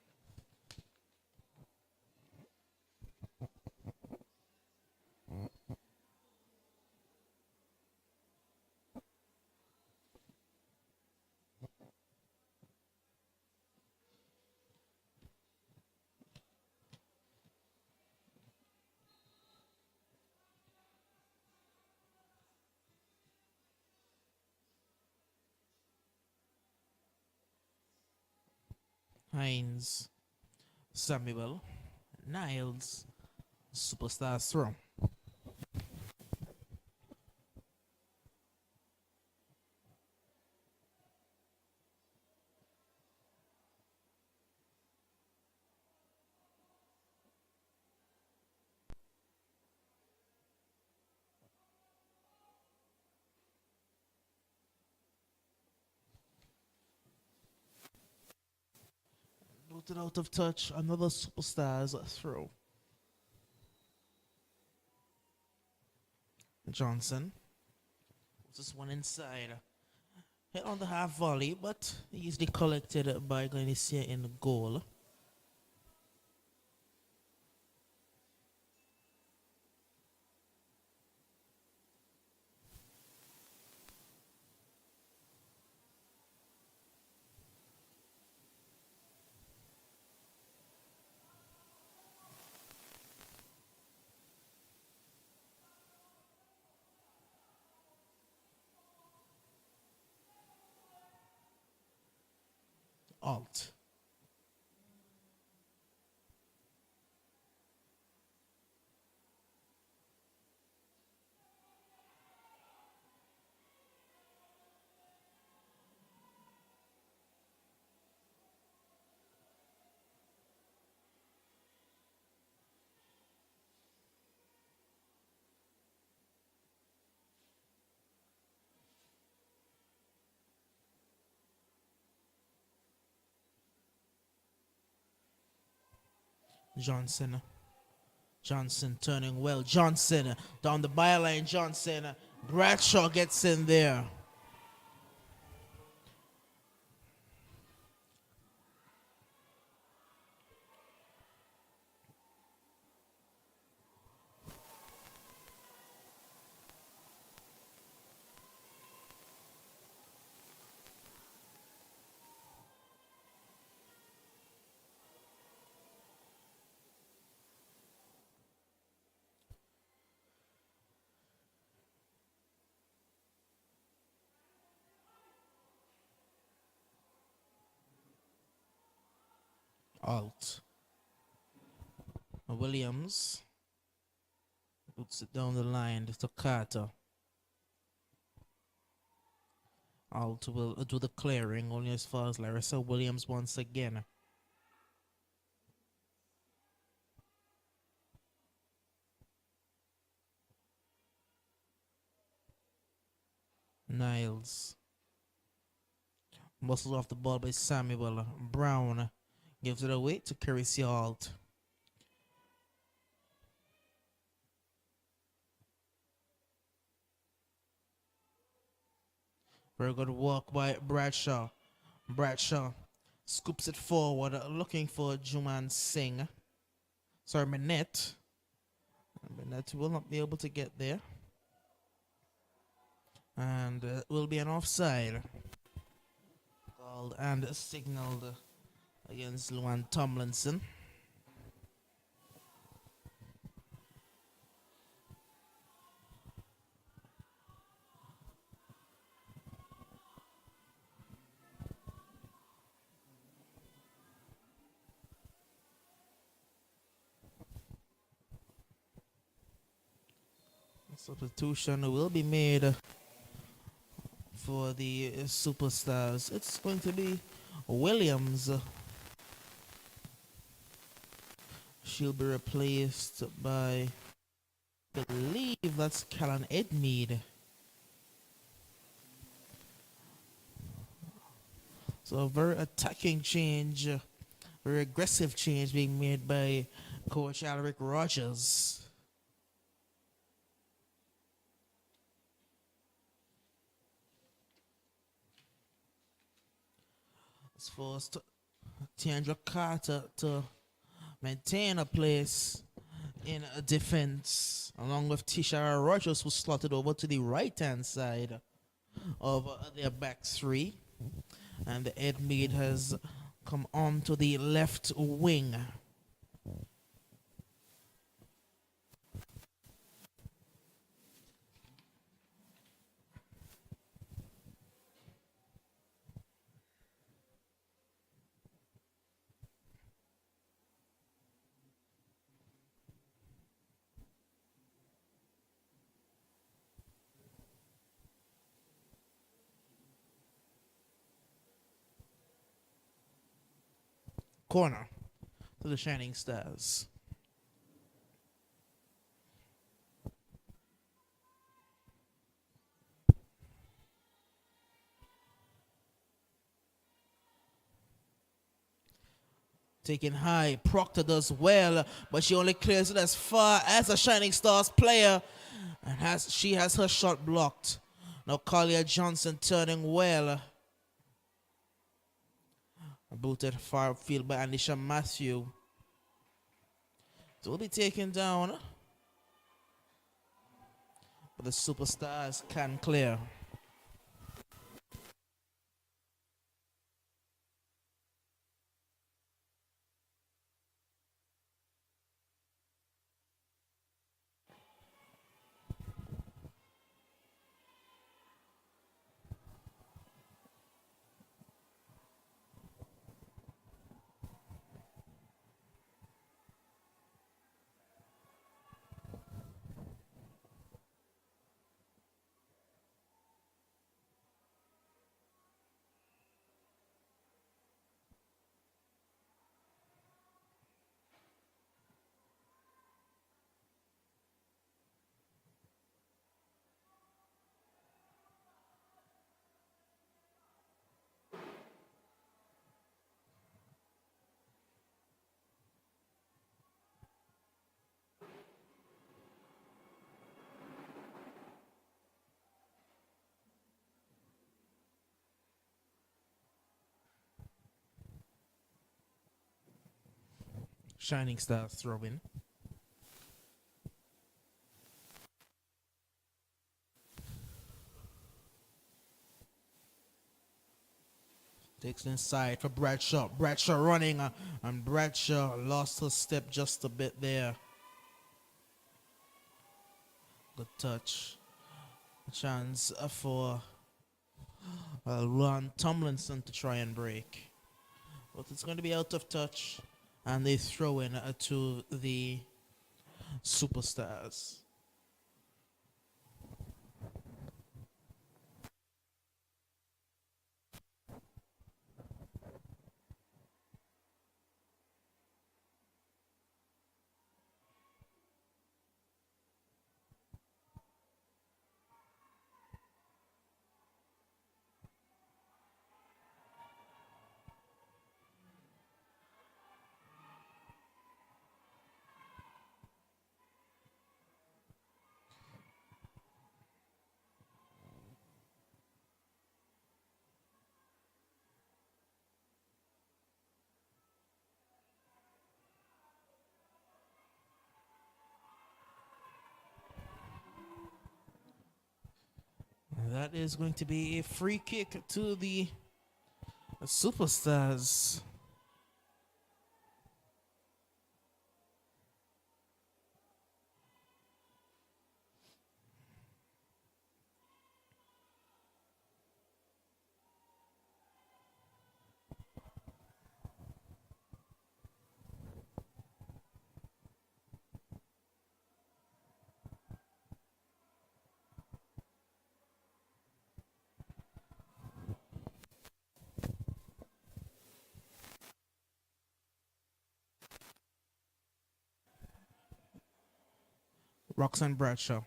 Hines, Samuel, Niles, superstars throw. Booted out of touch, another superstars throw. Johnson. This one inside. Hit on the half volley, but easily collected by Glenissia in the goal. Alt. Johnson. Johnson turning well. Johnson down the byline. Johnson. Bradshaw gets in there. Alt. Williams puts it down the line to Carter. Alt will do the clearing only as far as Larissa Williams once again. Niles muscles off the ball by Samuel. Brown gives it away to Carissa Alt. Very good work by Bradshaw. Bradshaw scoops it forward, looking for Juman Singh. Sorry, Minette. Minette will not be able to get there. And will be an offside. Called and signaled against Luan Tomlinson. Substitution will be made for the Superstars. It's going to be Williams. She'll be replaced by, I believe that's Callan Edmead. So a very attacking change, very aggressive change being made by Coach Alric Rogers. It's forced Tiandra Carter to maintain a place in a defense, along with Tisha Rogers, who slotted over to the right-hand side of their back three. And the Edmead has come on to the left wing. Corner to the Shining Stars. Taken high, Proctor does well, but she only clears it as far as a Shining Stars player, and she has her shot blocked. Now Collier Johnson turning well. Booted far field by Anisha Matthew. It will be taken down, but the Superstars can clear. Shining Stars throwing. Takes inside for Bradshaw. Bradshaw running, and Bradshaw lost her step just a bit there. Good touch. Chance for Luan Tomlinson to try and break. But it's going to be out of touch. And they throw in to the Superstars. That is going to be a free kick to the Superstars. Roxanne Bradshaw.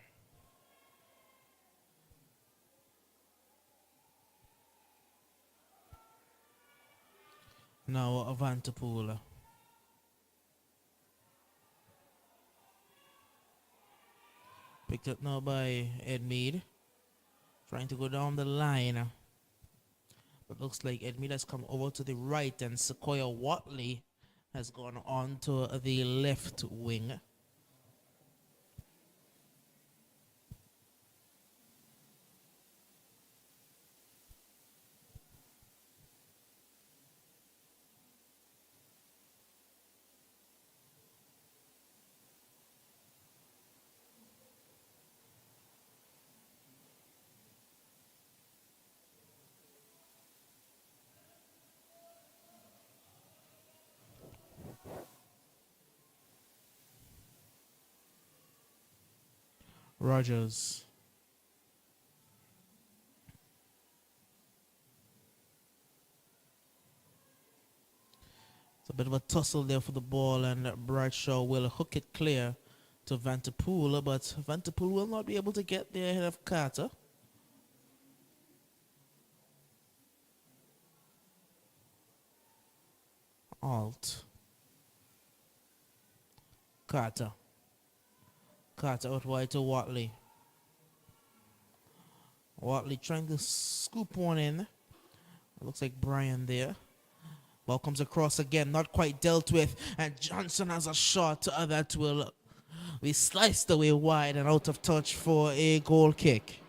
Now Vanterpool. Picked up now by Ed Mead. Trying to go down the line. But looks like Ed Mead has come over to the right and Sequoia Watley has gone on to the left wing. Rogers. It's a bit of a tussle there for the ball, and Bradshaw will hook it clear to Vanterpool, but Vanterpool will not be able to get there ahead of Carter. Alt. Carter. Carter out wide to Watley. Watley trying to scoop one in. Looks like Brian there. Ball comes across again, not quite dealt with. And Johnson has a shot that will be sliced away wide and out of touch for a goal kick.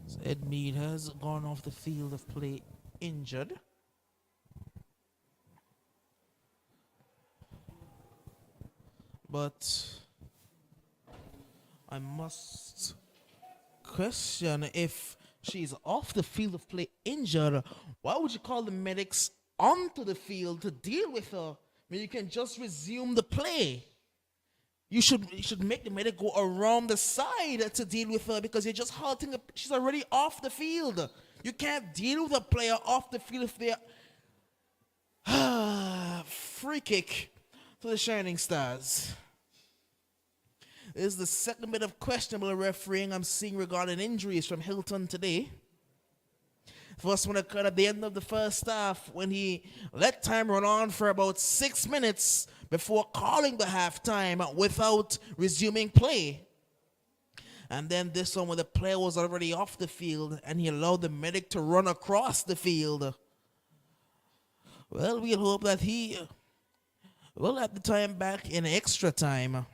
So Ed Mead has gone off the field of play injured. But I must question, if she's off the field of play injured, why would you call the medics onto the field to deal with her when you can just resume the play? You should make the medic go around the side to deal with her, because you're just halting her. She's already off the field. You can't deal with a player off the field if they're free kick to the Shining Stars. This is the second bit of questionable refereeing I'm seeing regarding injuries from Hilton today. First one occurred at the end of the first half when he let time run on for about 6 minutes before calling the halftime without resuming play. And then this one when the player was already off the field and he allowed the medic to run across the field. Well, we'll hope that he will have the time back in extra time.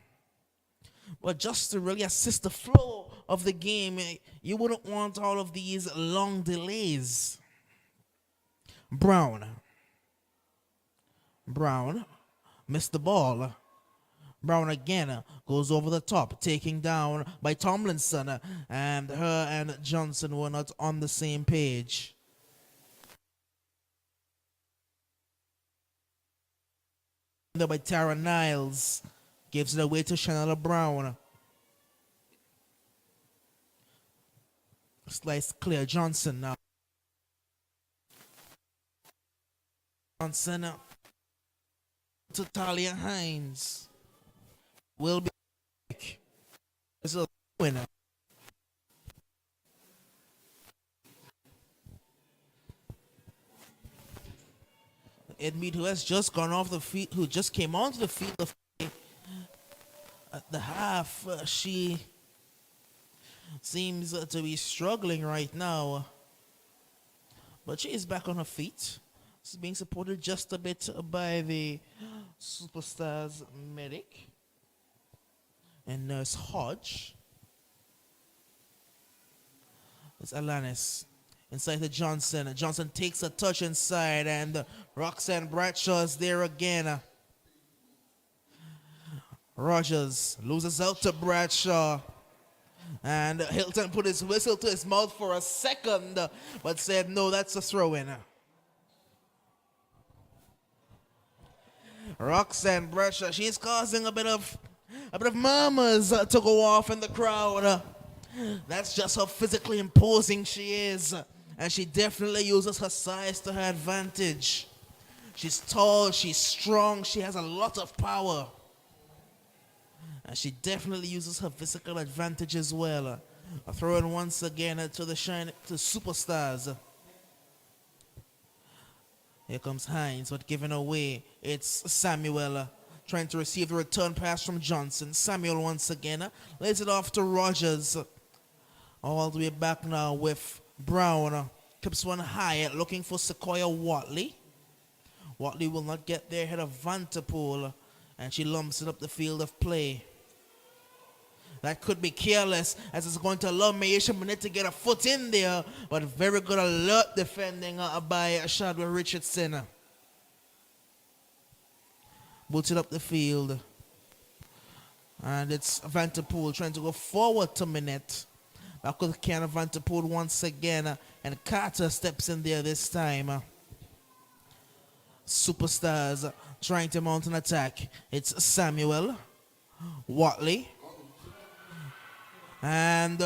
But just to really assist the flow of the game, you wouldn't want all of these long delays. Brown. Brown missed the ball. Brown again goes over the top, taking down by Tomlinson, and her and Johnson were not on the same page. By Tara Niles, gives it away to Chanel Brown. Slice clear, Johnson now. Johnson to Talia Hines. Will be is a winner. Edmead, who has just gone off the field, who just came onto the field of at the half, she seems to be struggling right now, but she is back on her feet. She's being supported just a bit by the Superstars medic and Nurse Hodge. It's Alanis inside to Johnson. Johnson takes a touch inside, and Roxanne Bradshaw is there again. Rogers loses out to Bradshaw, and Hilton put his whistle to his mouth for a second, but said no, that's a throw-in. Roxanne Bradshaw, she's causing a bit of murmurs to go off in the crowd. That's just how physically imposing she is, and she definitely uses her size to her advantage. She's tall, she's strong, she has a lot of power, and she definitely uses her physical advantage as well. I throw in once again to the Superstars. Here comes Hines, but given away. It's Samuel trying to receive the return pass from Johnson. Samuel once again lays it off to Rogers. All the way back now with Brown. Keeps one high, looking for Sequoia Watley. Watley will not get there ahead of Vanterpool, and she lumps it up the field of play. That could be careless, as it's going to allow Mayesha Monet to get a foot in there, but very good alert defending by Shadwell Richardson. Boots it up the field. And it's Vanterpool trying to go forward to Minette. Back with Kiana Vanterpool once again, and Carter steps in there this time. Superstars trying to mount an attack. It's Samuel, Watley, and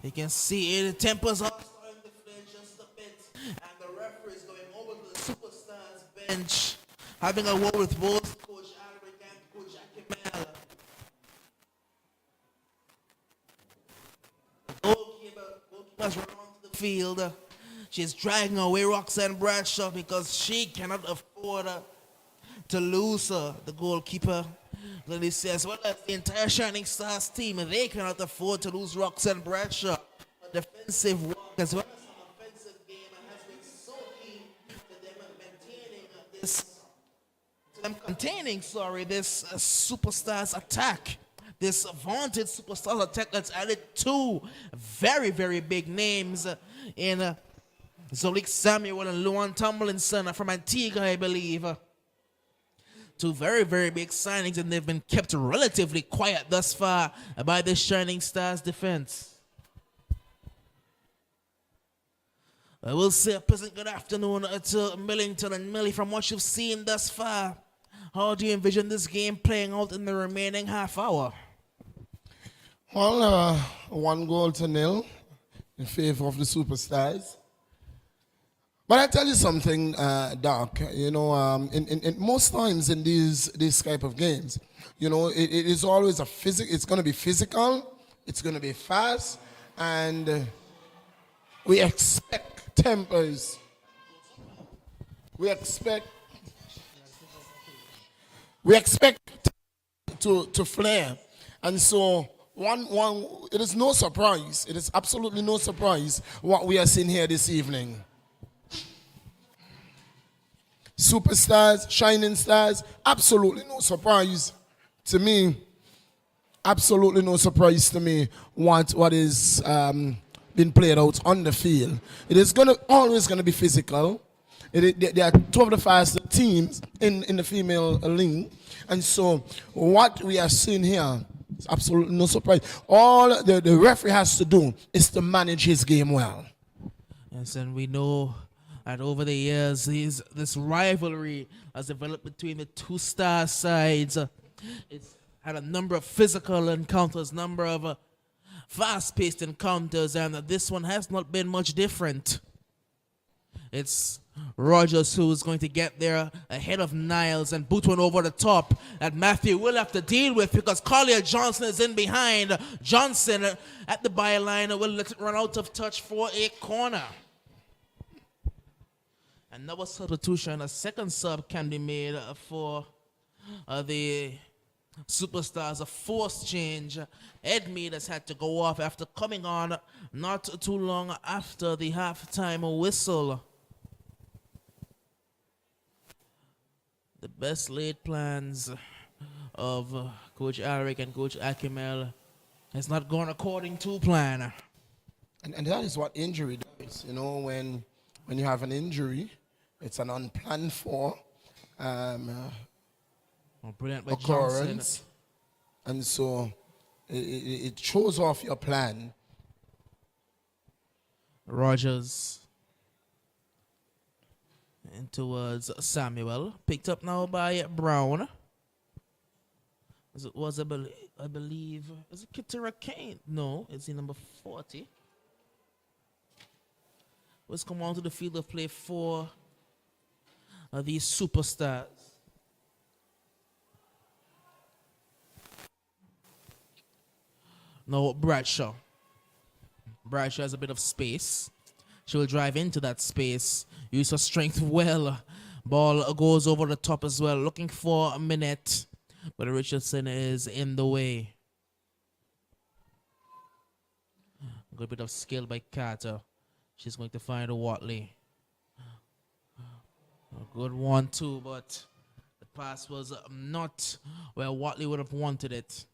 you can see it, the tempers are starting to flare just a bit, and the referee is going over to the Superstars bench, having a word with both Coach Albert and Coach Akimel. Goalkeeper's run onto the field. She's dragging away Roxanne Bradshaw because she cannot afford to lose the goalkeeper. Lily says, well, as the entire Shining Stars team, they cannot afford to lose Roxanne Bradshaw. A defensive work as well as an offensive game has been so key to them containing this Superstars attack. This vaunted Superstars attack that's added two very, very big names in Zolik Samuel and Luan Tomlinson from Antigua, I believe. Two very, very big signings, and they've been kept relatively quiet thus far by the Shining Stars defense. I will say a pleasant good afternoon to Millington and Millie. From what you've seen thus far, how do you envision this game playing out in the remaining half hour? Well, 1-0 in favor of the Superstars. But I tell you something, Doc, you know, in most times in these type of games, you know, it is always it's going to be physical, it's going to be fast, and we expect tempers. We expect to flare. And so it is no surprise, it is absolutely no surprise what we are seeing here this evening. Superstars, Shining Stars, absolutely no surprise to me. Absolutely no surprise to me what is been played out on the field. It is always going to be physical. They are two of the fastest teams in the female league. And so what we are seeing here is absolutely no surprise. All the referee has to do is to manage his game well. Yes, and we know that over the years, this rivalry has developed between the two star sides. It's had a number of physical encounters, number of fast-paced encounters, and this one has not been much different. It's Rogers who is going to get there ahead of Niles and boot one over the top that Matthew will have to deal with because Collier Johnson is in behind. Johnson at the byline will let it run out of touch for a corner. Another substitution, a second sub can be made for the Superstars, a forced change. Ed Mead has had to go off after coming on not too long after the halftime whistle. The best laid plans of Coach Alric and Coach Akimel has not gone according to plan. And that is what injury does. You know, when you have an injury, it's an unplanned for Brilliant by occurrence. Johnson. And so it shows off your plan. Rogers in towards Samuel. Picked up now by Brown. I believe, is it Kitara Kane? No, it's in number 40. Let's come on to the field of play for these Superstars. Now, Bradshaw. Bradshaw has a bit of space. She will drive into that space. Use her strength well. Ball goes over the top as well. Looking for a minute. But Richardson is in the way. A good bit of skill by Carter. She's going to find a Watley. A good 1-2, but the pass was not where Watley would have wanted it.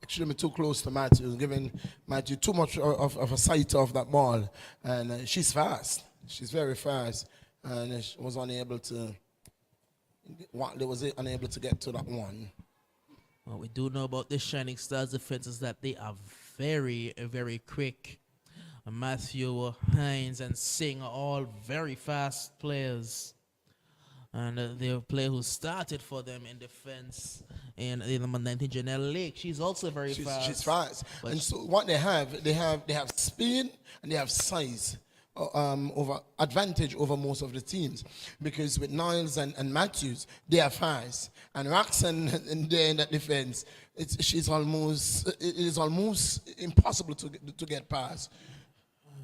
Actually, too close to Matthew, giving Matthew too much of a sight of that ball. And she's fast. She's very fast. And she was unable to, Watley was unable to get to that one. What we do know about the Shining Stars defense is that they are very, very quick. Matthew, Hines, and Singh are all very fast players. And the player who started for them in defense in the number 19, Janelle Lake, she's also very fast. She's fast. And so what they have speed and they have size. Over advantage over most of the teams, because with Niles and Matthews, they are fast, and Roxanne in that defense, it is almost impossible to get past.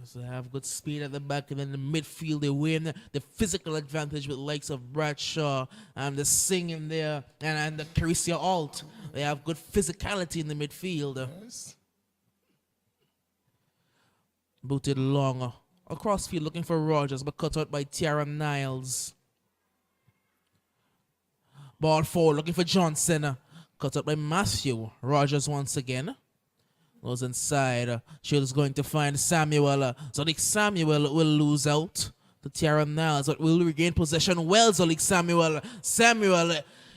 So they have good speed at the back, and then the midfield they win the physical advantage with the likes of Bradshaw and the Singh in there and the Carissa Alt. They have good physicality in the midfield. Yes. Booted long. Across field looking for Rogers, but cut out by Tiara Niles. Ball forward looking for Johnson. Cut out by Matthew. Rogers once again. Goes inside. Shield's going to find Samuel. Zolik Samuel will lose out to Tiara Niles, but will regain possession. Well, Zolik Samuel. Samuel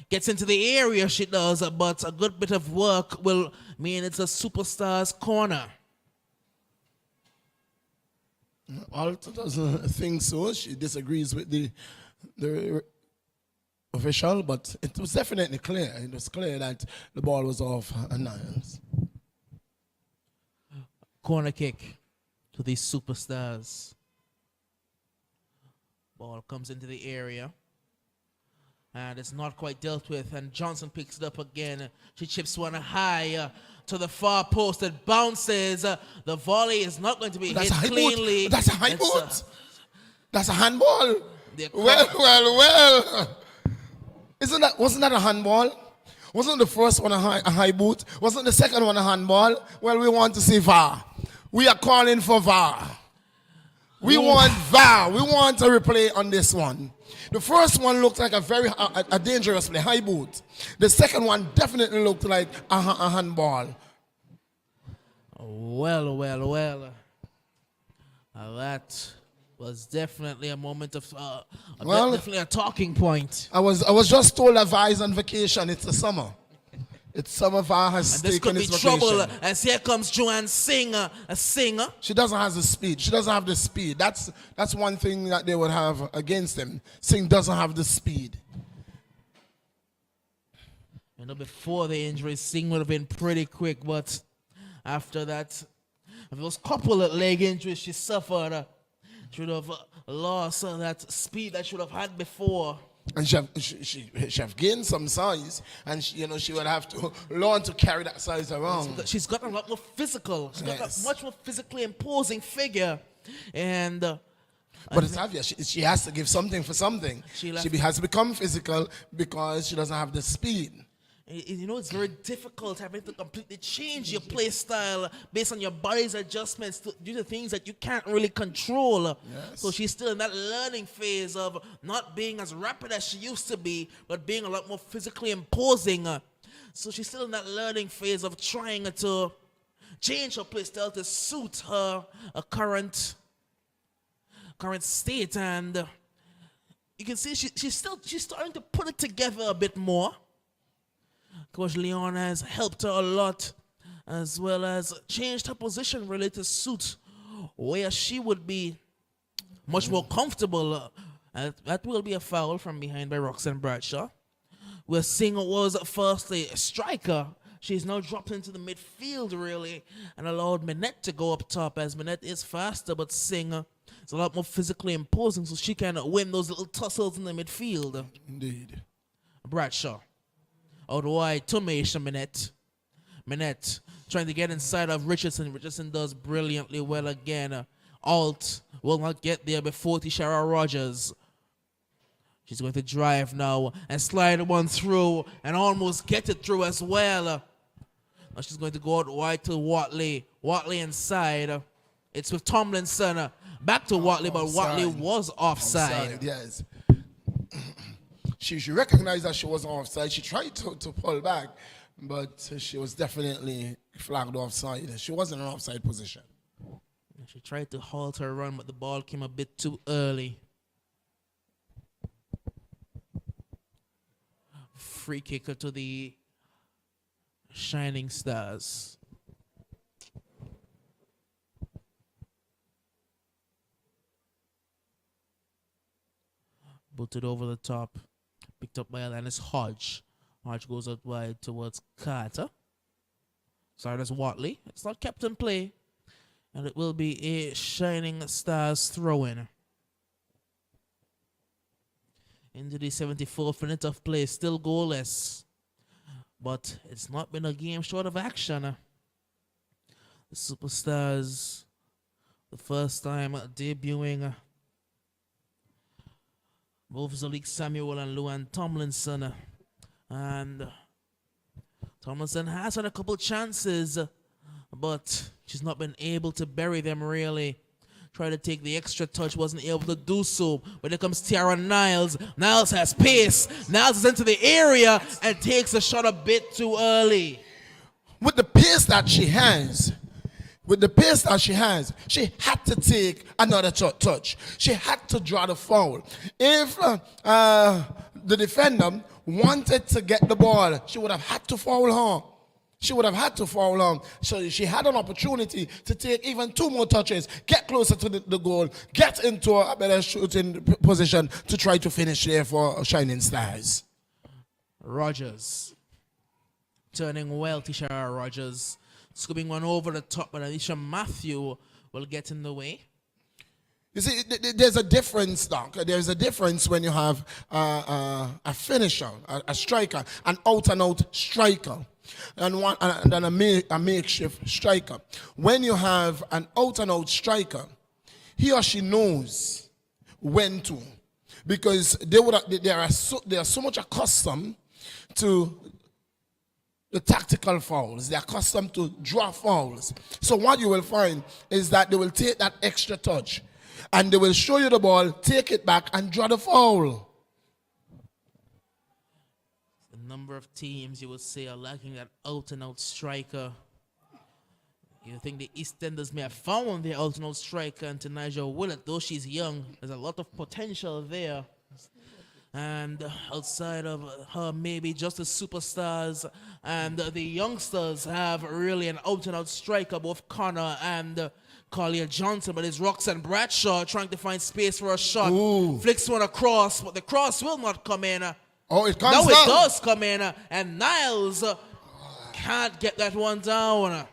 gets into the area, she does, but a good bit of work will mean it's a Superstars corner. Alt doesn't think so. She disagrees with the official, but it was definitely clear. It was clear that the ball was off Niles. Corner kick to these Superstars. Ball comes into the area. And it's not quite dealt with. And Johnson picks it up again. She chips one high to the far post. It bounces. The volley is not going to be hit cleanly. That's a high boot. That's a handball. Well. Wasn't that a handball? Wasn't the first one a high boot? Wasn't the second one a handball? Well, we want to see VAR. We are calling for VAR. We want VAR. We want a replay on this one. The first one looked like a dangerous play, high boot. The second one definitely looked like a handball. Well. That Was definitely a moment of, Well, definitely a talking point. I was just told that Vi's on vacation. It's the summer. It's summer. Vi has And this taken could be his trouble vacation. as here comes Joanne Singer, a singer. She doesn't have the speed. She doesn't have the speed. That's one thing that they would have against him. Singh doesn't have the speed. You know, before the injury, Singh would have been pretty quick, but after that, those couple of leg injuries she suffered, she would have lost that speed that she would have had before. And she have gained some size, and she would have to learn to carry that size around. She's got a lot more physical. She's got a much more physically imposing figure, and. But it's obvious she has to give something for something. She has to become physical because she doesn't have the speed. You know, it's very difficult having to completely change your play style based on your body's adjustments due to things that you can't really control. Yes. So she's still in that learning phase of not being as rapid as she used to be, but being a lot more physically imposing. So she's still in that learning phase of trying to change her play style to suit her current state. And you can see she's starting to put it together a bit more. Coach Leon has helped her a lot, as well as changed her position really to suit where she would be much more comfortable. That will be a foul from behind by Roxanne Bradshaw. Where Singer was firstly a striker, she's now dropped into the midfield really and allowed Minette to go up top, as Minette is faster, but Singer is a lot more physically imposing, so she can win those little tussles in the midfield. Indeed. Bradshaw. Out wide to Maisha Minette. Minette trying to get inside of Richardson. Richardson does brilliantly well again. Alt will not get there before Tishara Rogers. She's going to drive now and slide one through and almost get it through as well. Now she's going to go out wide to Watley. Watley inside. It's with Tomlinson. Back to Watley, but Watley was offside. Yes. She recognized that she was offside. She tried to pull back, but she was definitely flagged offside. She was in an offside position. She tried to halt her run, but the ball came a bit too early. Free kicker to the Shining Stars. Booted over the top. Picked up by Alanis Hodge. Hodge goes out wide towards Carter. Sorry, that's Watley. It's not kept in play. And it will be a Shining Stars throw-in. Into the 74th minute of play. Still goalless. But it's not been a game short of action. The Superstars, the first time debuting both Zalik Samuel and Luan Tomlinson. And Tomlinson has had a couple chances, but she's not been able to bury them really. Tried to take the extra touch, wasn't able to do so. But here comes Tiara Niles. Niles has pace. Niles is into the area and takes a shot a bit too early. With the pace that she has, she had to take another touch. She had to draw the foul. If the defender wanted to get the ball, she would have had to foul her. So she had an opportunity to take even 2 more touches, get closer to the goal, get into a better shooting position to try to finish there for Shining Stars. Rogers. Turning well, Tishara Rogers. Scooping one over the top, but Alicia Matthew will get in the way. You see, there's a difference, Doc. There's a difference when you have a finisher, a striker, an out-and-out striker, and then a makeshift striker. When you have an out-and-out striker, he or she knows when to, because they are so much accustomed to the tactical fouls. They're accustomed to draw fouls. So what you will find is that they will take that extra touch and they will show you the ball, take it back, and draw the foul. The number of teams you will say are lacking that out-and-out striker. You think the EastEnders may have found their alternate striker into Nigel Willett, though she's young. There's a lot of potential there. And outside of her, maybe just the superstars and the youngsters have really an out-and-out striker, both Connor and Collier Johnson. But it's Roxanne Bradshaw trying to find space for a shot. Ooh. Flicks one across, but the cross will not come in. Oh, it comes Now down. it does come in, and Niles can't get that one down.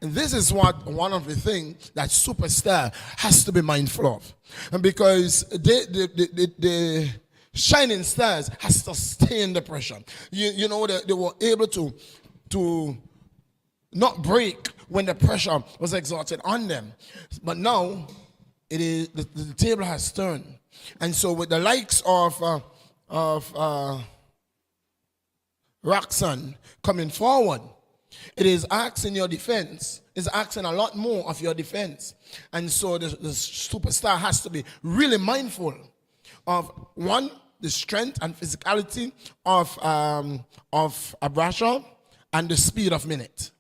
And this is one of the things that Superstar has to be mindful of. And because the Shining Stars has to stay in the pressure. You know, they were able to not break when the pressure was exerted on them. But now it is the table has turned. And so with the likes of Roxanne coming forward, it is asking your defense, is asking a lot more of your defense. And so the Superstar has to be really mindful of, one, the strength and physicality of Bradshaw and the speed of Minute.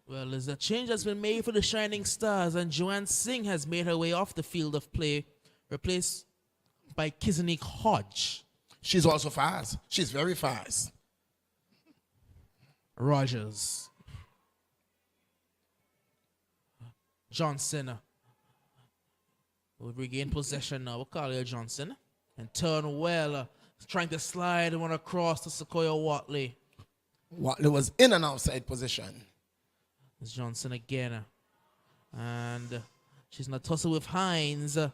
Well, there's a change that's been made for the Shining Stars, and Joanne Singh has made her way off the field of play, replaced by Kizanique Hodge. She's also fast. She's very fast. Rogers. Johnson will regain possession now. We'll call it Johnson. And turn well. Trying to slide one across to Sequoia Watley. Watley was in an outside position. It's Johnson again. And she's in a tussle with Hines. And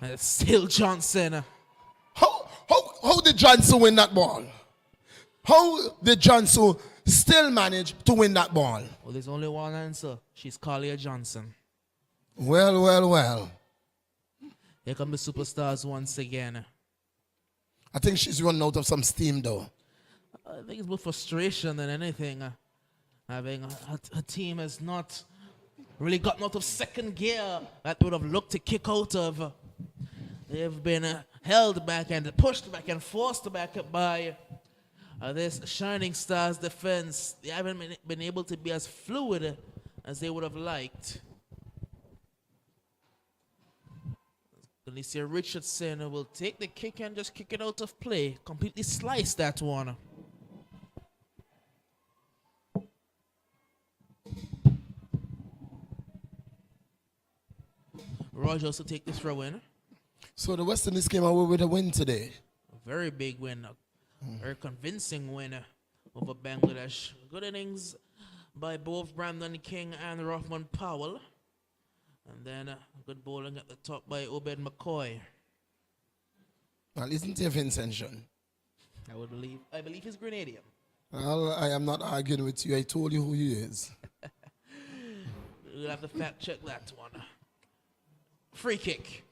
it's still Johnson. How did Johnson win that ball? How did Johnson still manage to win that ball? Well, there's only one answer. She's Collier Johnson. Well. Here come the Superstars once again. I think she's running out of some steam, though. I think it's more frustration than anything. Having a team has not really gotten out of second gear that would have looked to kick out of. They've been held back and pushed back and forced back by this Shining Stars defense. They haven't been able to be as fluid as they would have liked. Alicia Richardson will take the kick and just kick it out of play. Completely slice that one. Rogers to take the throw in. So the West Indies came away with a win today. A very big win. A very convincing win over Bangladesh. Good innings by both Brandon King and Rothman Powell. And then good bowling at the top by Obed McCoy. Well, isn't he a Vincentian? I believe he's Grenadian. Well, I am not arguing with you. I told you who he is. We'll have to fact check that one. Free kick.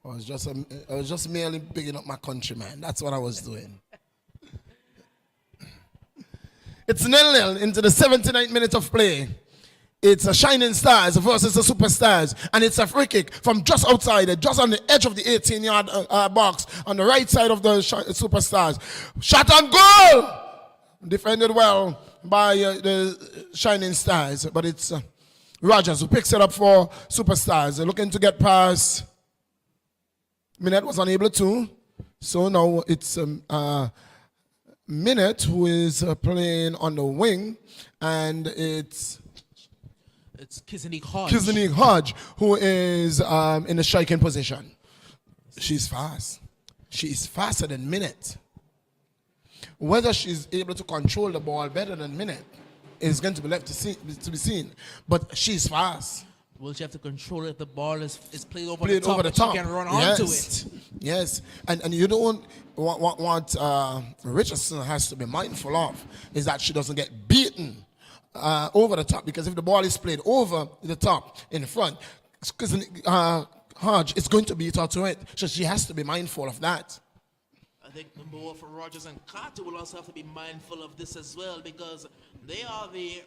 I was just merely picking up my country, man. That's what I was doing. It's 0-0 into the 79th minute of play. It's a Shining Stars versus the Superstars. And it's a free kick from just outside it, just on the edge of the 18-yard box, on the right side of the Superstars. Shot on goal! Defended well by the Shining Stars. But it's Rogers who picks it up for Superstars. They're looking to get past. Minette was unable to. So now it's Minette who is playing on the wing. And it's Kizanique Hodge. Kizanique Hodge, who is in the striking position. She's fast. She's faster than Minette. Whether she's able to control the ball better than Minette is going to be left to be seen. But she's fast. Will she have to control it if the ball is played over the top? She can run onto it. Yes. And you don't what Richardson has to be mindful of is that she doesn't get beaten over the top, because if the ball is played over the top in front, Hodge is going to beat her to it. So she has to be mindful of that. I think both Rogers and Carter will also have to be mindful of this as well, because they are the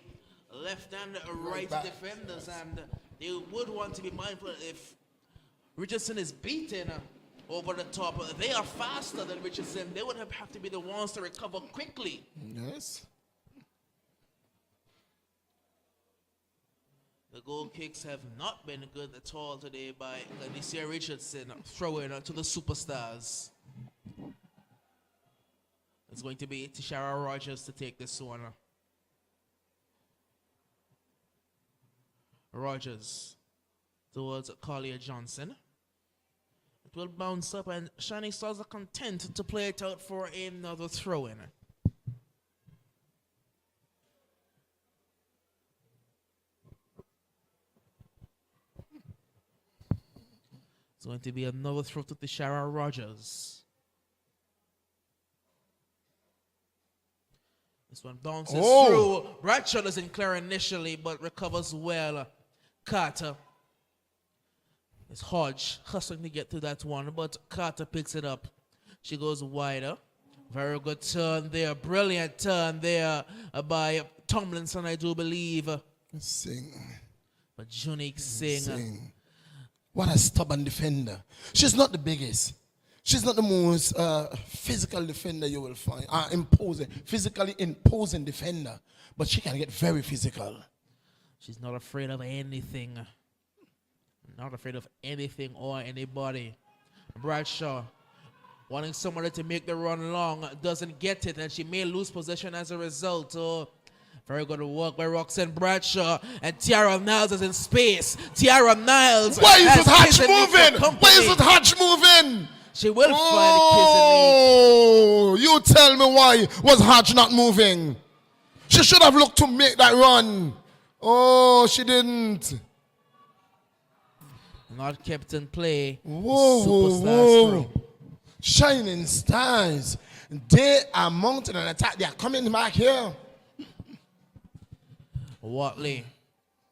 left and right defenders, and they would want to be mindful if Richardson is beaten over the top. They are faster than Richardson. They would have to be the ones to recover quickly. Yes. The goal kicks have not been good at all today by Glenicia Richardson throwing to the superstars. It's going to be Tishara Rogers to take this one. Rogers towards Collier Johnson. It will bounce up and Shining Stars are content to play it out for another throw-in. It's going to be another throw to Tishara Rogers. This one bounces through. Bradshaw doesn't clear initially, but recovers well. Carter. It's Hodge hustling to get to that one, but Carter picks it up. She goes wider. Very good turn there. Brilliant turn there by Tomlinson, I do believe. Sing. But Junique Singh. What a stubborn defender. She's not the biggest. She's not the most physical defender you will find. Physically imposing defender. But she can get very physical. She's not afraid of anything. Not afraid of anything or anybody. Bradshaw, wanting somebody to make the run long, doesn't get it, and she may lose possession as a result. Oh, very good work by Roxanne Bradshaw, and Tiara Niles is in space. Tiara Niles. Why is it Hatch moving? Why is it Hatch moving? She will find Oh, you tell me why was Hatch not moving? She should have looked to make that run. Oh, she didn't. Not kept in play. Whoa. Shining Stars. They are mounting an attack. They are coming back here. Watley.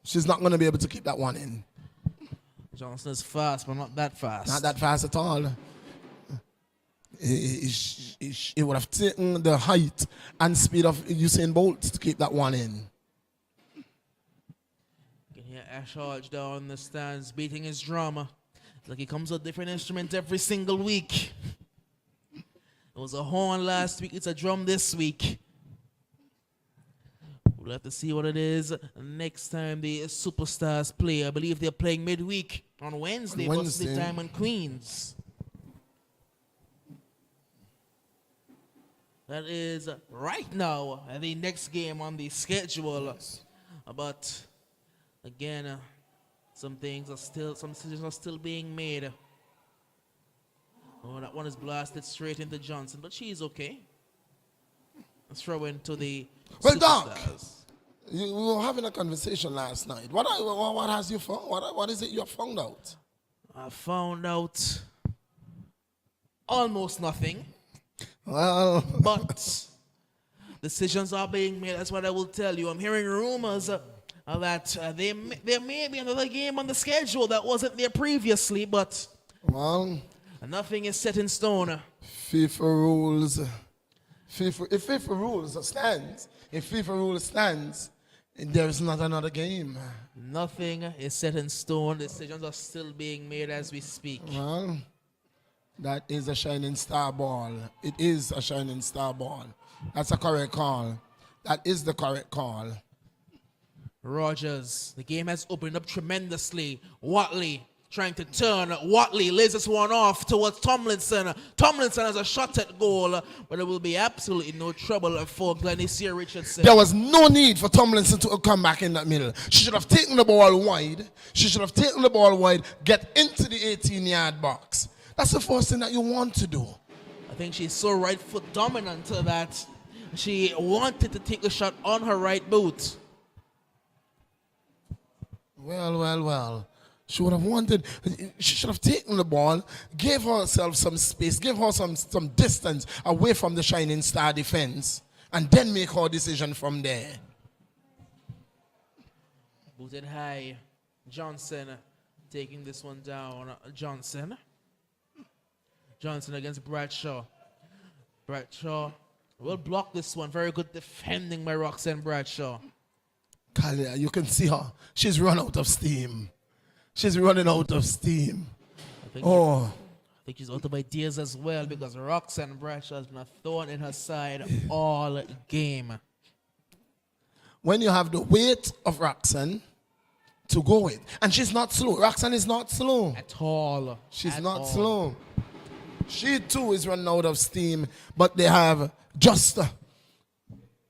She's not going to be able to keep that one in. Johnson is fast, but not that fast. Not that fast at all. It would have taken the height and speed of Usain Bolt to keep that one in. Ash Hodge down the stands beating his drum. Like he comes with a different instrument every single week. It was a horn last week, it's a drum this week. We'll have to see what it is next time the Superstars play. I believe they're playing midweek on Wednesday. What's the time on Queens? That is right now the next game on the schedule. But again, some decisions are still being made. Oh, that one is blasted straight into Johnson, but she's okay. Let's throw into the Well, Doc, we were having a conversation last night. What has you found? What is it you have found out? I found out almost nothing. Well, but decisions are being made. That's what I will tell you. I'm hearing rumors that there may be another game on the schedule that wasn't there previously, but nothing is set in stone. FIFA rules. If FIFA rules stands, there is not another game. Nothing is set in stone. Decisions are still being made as we speak. Well, that is a shining star ball. It is a shining star ball. That's a correct call. That is the correct call. Rogers, the game has opened up tremendously. Watley trying to turn. Watley lays this one off towards Tomlinson. Tomlinson has a shot at goal, but there will be absolutely no trouble for Glenicia Richardson. There was no need for Tomlinson to come back in that middle. She should have taken the ball wide. Get into the 18-yard box. That's the first thing that you want to do. I think she's so right foot dominant that she wanted to take the shot on her right boot. Well. She should have taken the ball, gave herself some space, gave her some distance away from the Shining Star defense, and then make her decision from there. Booted high. Johnson taking this one down. Johnson against Bradshaw. Bradshaw will block this one. Very good defending by Roxanne Bradshaw. Kalia, you can see her. She's run out of steam. She's running out of steam. Oh, I think she's out of ideas as well because Roxanne Bradshaw has been a thorn in her side all game. when you have the weight of Roxanne to go with, and she's not slow. Roxanne is not slow. At all. She's At not all. slow. She too is running out of steam, but they have just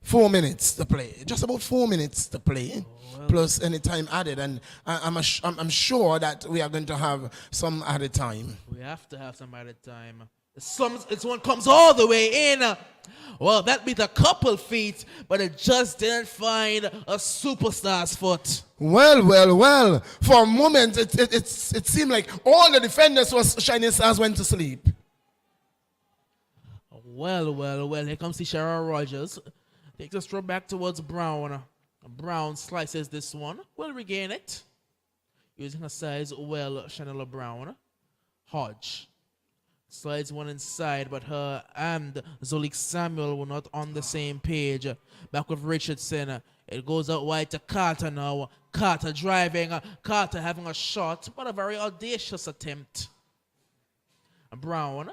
4 minutes to play. Just about 4 minutes to play, plus any time added. And I'm sure that we are going to have some added time. We have to have some added time. This one comes all the way in. Well, that beat a couple feet, but it just didn't find a superstar's foot. Well. For a moment, it seemed like all the defenders was Shining Stars went to sleep. Well. Here comes Tishara Rogers. Takes a stroke back towards Brown. Brown slices this one. Will regain it. Using her size well, Chanela Brown. Hodge slides one inside, but her and Zolik Samuel were not on the same page. Back with Richardson. It goes out wide to Carter now. Carter driving. Carter having a shot, but a very audacious attempt. Brown.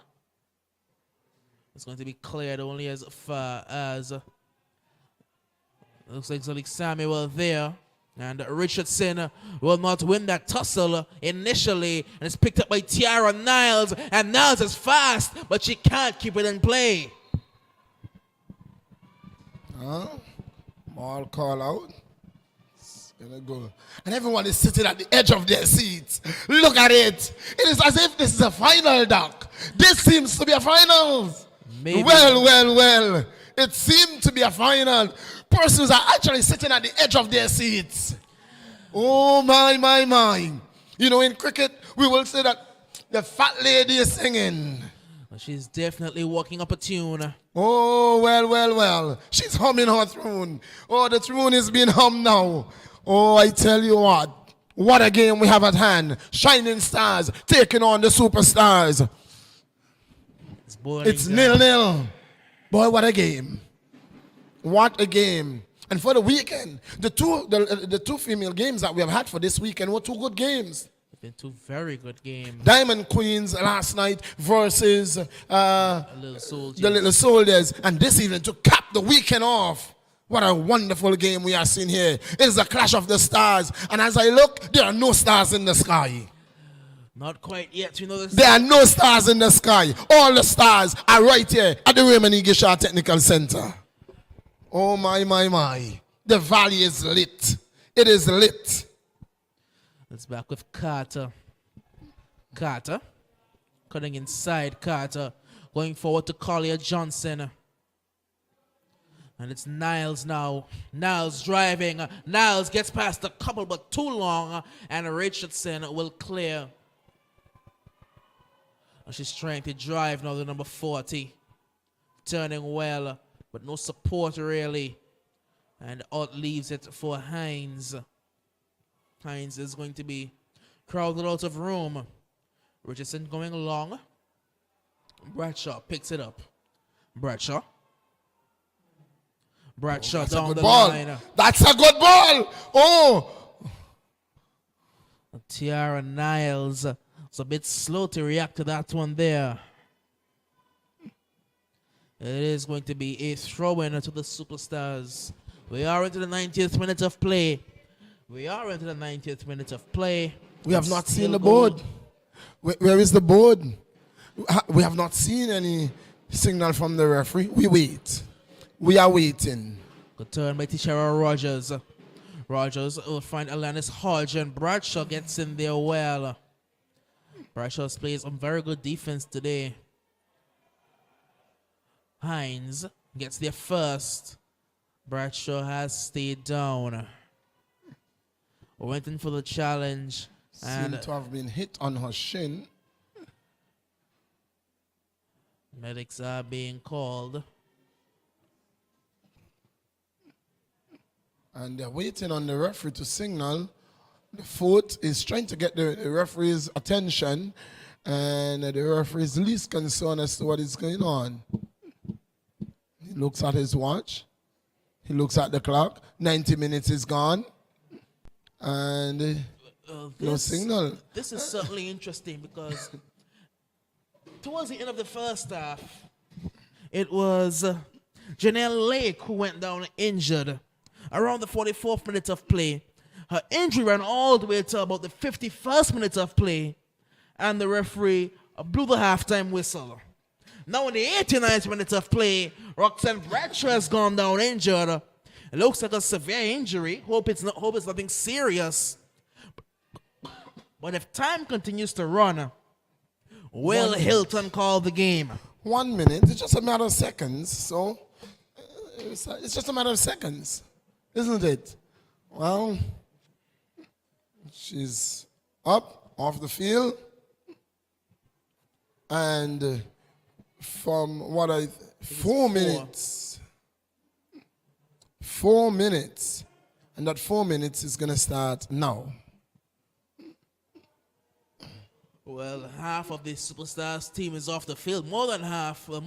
It's going to be cleared only as far as looks like Zolik Samuel there. And Richardson will not win that tussle initially. And it's picked up by Tiara Niles. And Niles is fast, but she can't keep it in play. Ball call out. It's gonna go. And everyone is sitting at the edge of their seats. Look at it. It is as if this is a final, Doc. This seems to be a finals. Maybe. Well. It seemed to be a final. Persons are actually sitting at the edge of their seats. Oh, my. You know, in cricket, we will say that the fat lady is singing. She's definitely walking up a tune. Oh, well. She's humming her tune. Oh, the tune is being hummed now. Oh, I tell you what a game we have at hand. Shining Stars taking on the Superstars. It's 0-0. Boy, what a game. What a game. And for the weekend, the two female games that we have had for this weekend were two good games. Been two very good games. Diamond Queens last night versus The Little Soldiers. And this evening to cap the weekend off. What a wonderful game we are seeing here. It's a clash of the stars. And as I look, there are no stars in the sky. Not quite yet. You know this. There are no stars in the sky. All the stars are right here at the Raymond Egishaw Technical Center. Oh, my. The valley is lit. It is lit. It's back with Carter. Carter. Cutting inside Carter. Going forward to Collier Johnson. And it's Niles now. Niles driving. Niles gets past a couple, but too long. And Richardson will clear. She's trying to drive now, the number 40. Turning well, but no support really. And out leaves it for Hines. Hines is going to be crowded out of room. Richardson going long. Bradshaw picks it up. Bradshaw down the line. That's a good ball. Oh. Tiara Niles. It's a bit slow to react to that one there. It is going to be a throw-in to the Superstars. We are into the 90th minute of play. We have not seen the board. Where is the board? We have not seen any signal from the referee. We wait. We are waiting. Good turn by Tishara Rogers. Rogers will find Alanis Hodge, and Bradshaw gets in there well. Bradshaw's plays some very good defense today. Hines gets there first. Bradshaw has stayed down. Went in for the challenge. Seemed to have been hit on her shin. Medics are being called. And they're waiting on the referee to signal. The foot is trying to get the referee's attention, and the referee is least concerned as to what is going on. He looks at his watch. He looks at the clock. 90 minutes is gone. And No signal. This is certainly interesting because towards the end of the first half, it was Janelle Lake who went down injured around the 44th minute of play. Her injury ran all the way to about the 51st minute of play, and the referee blew the halftime whistle. Now in the 89th minute of play, Roxanne Bradshaw has gone down injured. It looks like a severe injury. Hope it's nothing serious. But if time continues to run, Will Hilton call the game? 1 minute. It's just a matter of seconds. So it's just a matter of seconds, isn't it? Well, she's up off the field, and from what 4 minutes. 4 minutes, and that 4 minutes is going to start now. Well, half of the Superstars team is off the field. More than half of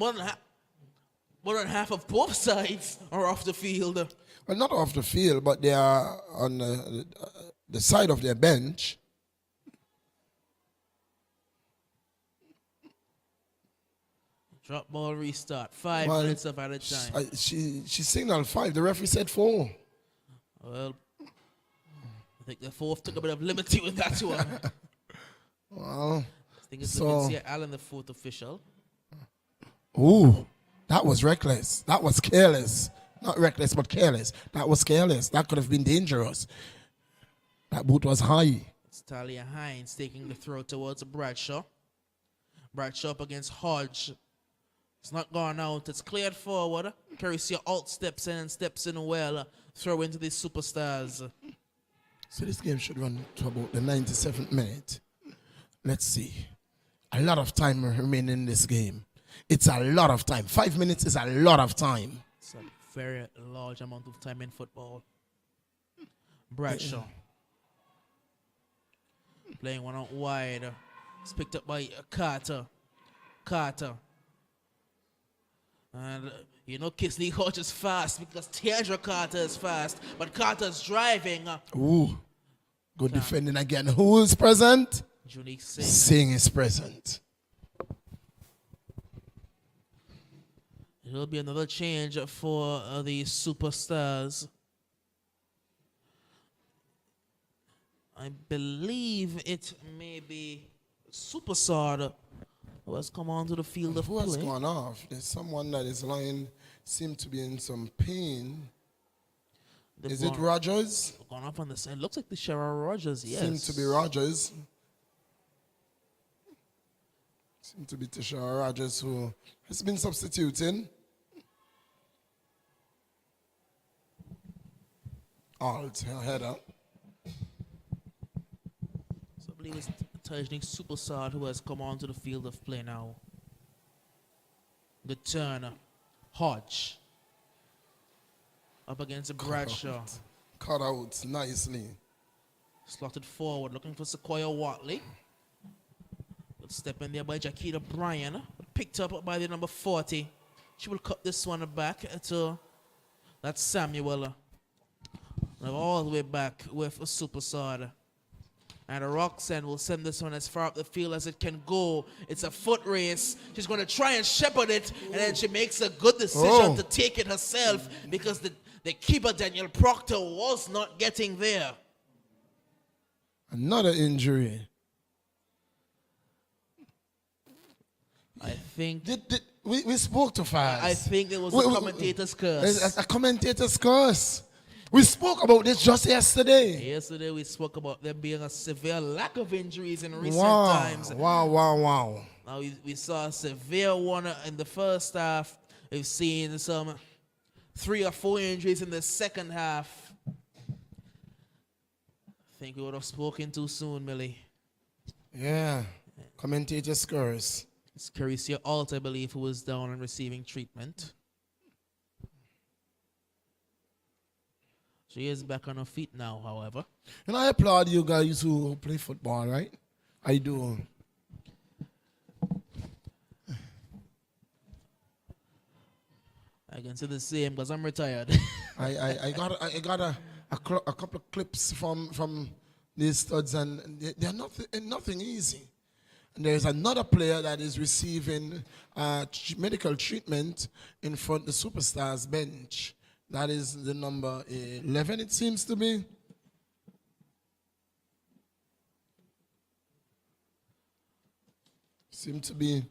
both sides are off the field. Well, not off the field, but they are on the side of their bench. Drop ball restart. 5 minutes of added time. She signaled 5. The referee said 4. Well, I think the fourth took a bit of liberty with that one. Well, I think it's Lucretia Allen, the fourth official. Ooh, that was reckless. That was careless. Not reckless, but careless. That was careless. That could have been dangerous. That boot was high. It's Talia Hines taking the throw towards Bradshaw. Bradshaw up against Hodge. It's not gone out. It's cleared forward. Carissa Alt steps in well. Throw into the Superstars. So this game should run to about the 97th minute. Let's see. A lot of time remaining in this game. It's a lot of time. 5 minutes is a lot of time. It's a very large amount of time in football. Bradshaw. Playing one out wide. It's picked up by Carter. And you know Kisley Hodge is fast because Tiandra Carter is fast. But Carter's driving. Ooh. Good defending again. Who is present? Junique Singh. Singh is present. It will be another change for the Superstars. I believe it may be Superstar who has come onto the field of play. Who has gone off? There's someone that is lying, seems to be in some pain. Is it Rogers? Gone off on the side. Looks like the Shara Rogers, yes. Seems to be Rogers. Seems to be Tashara Rogers who has been substituting. Alt, her header. So I believe it's Tajnik Superstar who has come onto the field of play now. The turn, Hodge. Up against Bradshaw. Cut out nicely. Slotted forward, looking for Sequoia Watley. Good step in there by Jaquita Bryan. Picked up by the number 40. She will cut this one back to that Samuel. Now all the way back with a Superstar. And Roxanne will send this one as far up the field as it can go. It's a foot race. She's going to try and shepherd it. And then she makes a good decision to take it herself because the keeper, Daniel Proctor, was not getting there. Another injury. I think... We spoke too fast. I think there was a commentator's curse. A commentator's curse. We spoke about this just yesterday. Yesterday we spoke about there being a severe lack of injuries in recent times. Wow. Now we saw a severe one in the first half. We've seen some 3 or 4 injuries in the second half. I think we would have spoken too soon, Millie. Yeah. Commentator's curse. It's Carissa Alt, I believe, who was down and receiving treatment. She is back on her feet now, however. And I applaud you guys who play football, right? I do. I can say the same because I'm retired. I got a couple of clips from these studs, and they're nothing easy. And there's another player that is receiving medical treatment in front of the Superstars bench. That is the number 11, it seems to be. Seem to be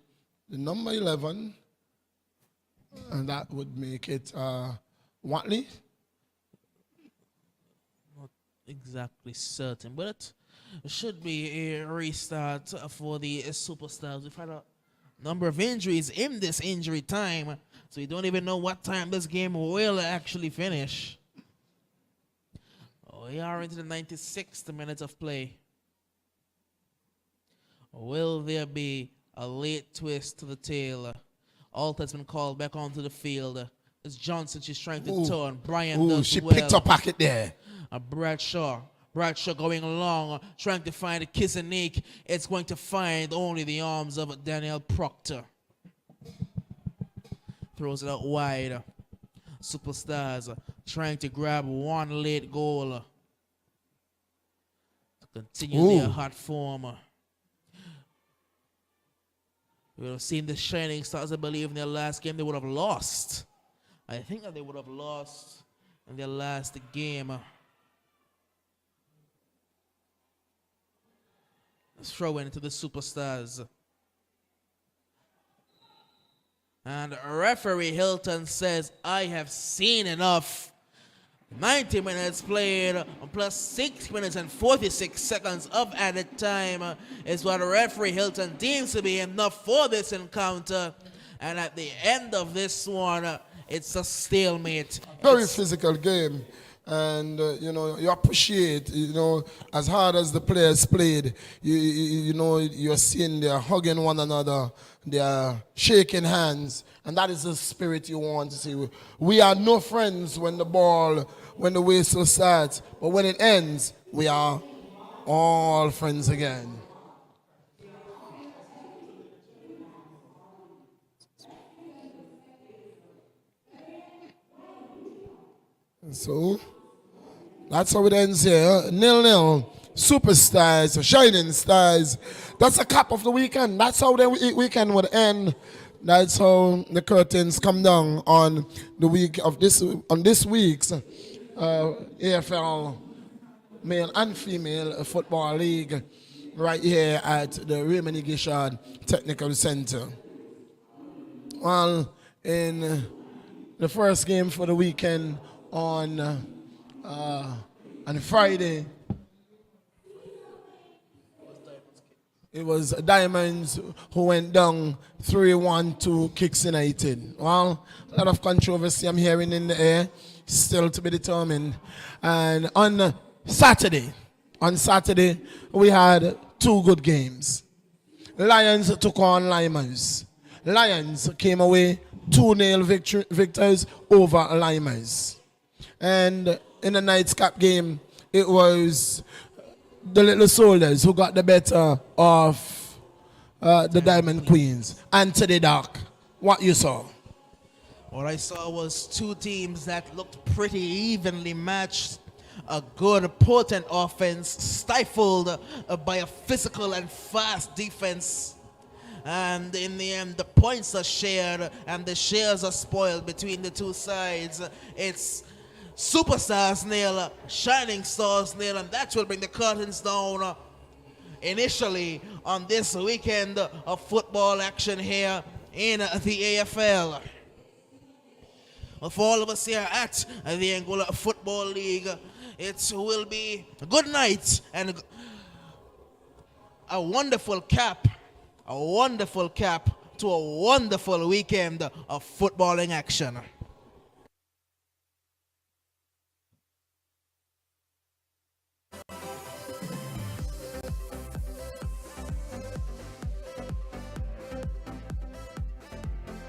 the number 11. And that would make it Watley. Not exactly certain, but it should be a restart for the Superstars. We've had a number of injuries in this injury time, so we don't even know what time this game will actually finish. We are into the 96th minute of play. Will there be a late twist to the tail? Alt has been called back onto the field. It's Johnson she's trying to turn. Brian does she well. picked a pocket there. Bradshaw going along, trying to find a kiss and Nick. It's going to find only the arms of Daniel Proctor. Throws it out wide. Superstars trying to grab one late goal to continue their hot form. We would have seen the Shining Stars, I believe, in their last game. They would have lost. I think that they would have lost in their last game. Let's throw into the Superstars. And referee Hilton says, I have seen enough. 90 minutes played, plus 6 minutes and 46 seconds of added time is what referee Hilton deems to be enough for this encounter. And at the end of this one, it's a stalemate. Very physical game. And, you appreciate, as hard as the players played, you're seeing they're hugging one another, they're shaking hands, and that is the spirit you want to see. We are no friends when the whistle starts, but when it ends, we are all friends again. So that's how it ends here. 0-0. Superstars, Shining Stars. That's a cap of the weekend. That's how the weekend would end. That's how the curtains come down on the week of this week's AFL male and female football league right here at the Raymond Gishard Technical Center. Well, in the first game for the weekend on Friday, it was Diamonds who went down 3-1 to Kicks United. Well, a lot of controversy I'm hearing in the air, still to be determined. And on Saturday, we had two good games. Lions took on Limers. Lions came away 2-0 victors over Limers. And in the Knights Cup game, it was the Little Soldiers who got the better of the Diamond Queens. And today, Doc, what you saw? What I saw was two teams that looked pretty evenly matched. A good, potent offense stifled by a physical and fast defense. And in the end, the points are shared and the shares are spoiled between the two sides. It's Superstars nil, Shining Stars nil, and that will bring the curtains down initially on this weekend of football action here in the AFL. For all of us here at the Angola Football League, it will be a good night and a wonderful cap to a wonderful weekend of footballing action.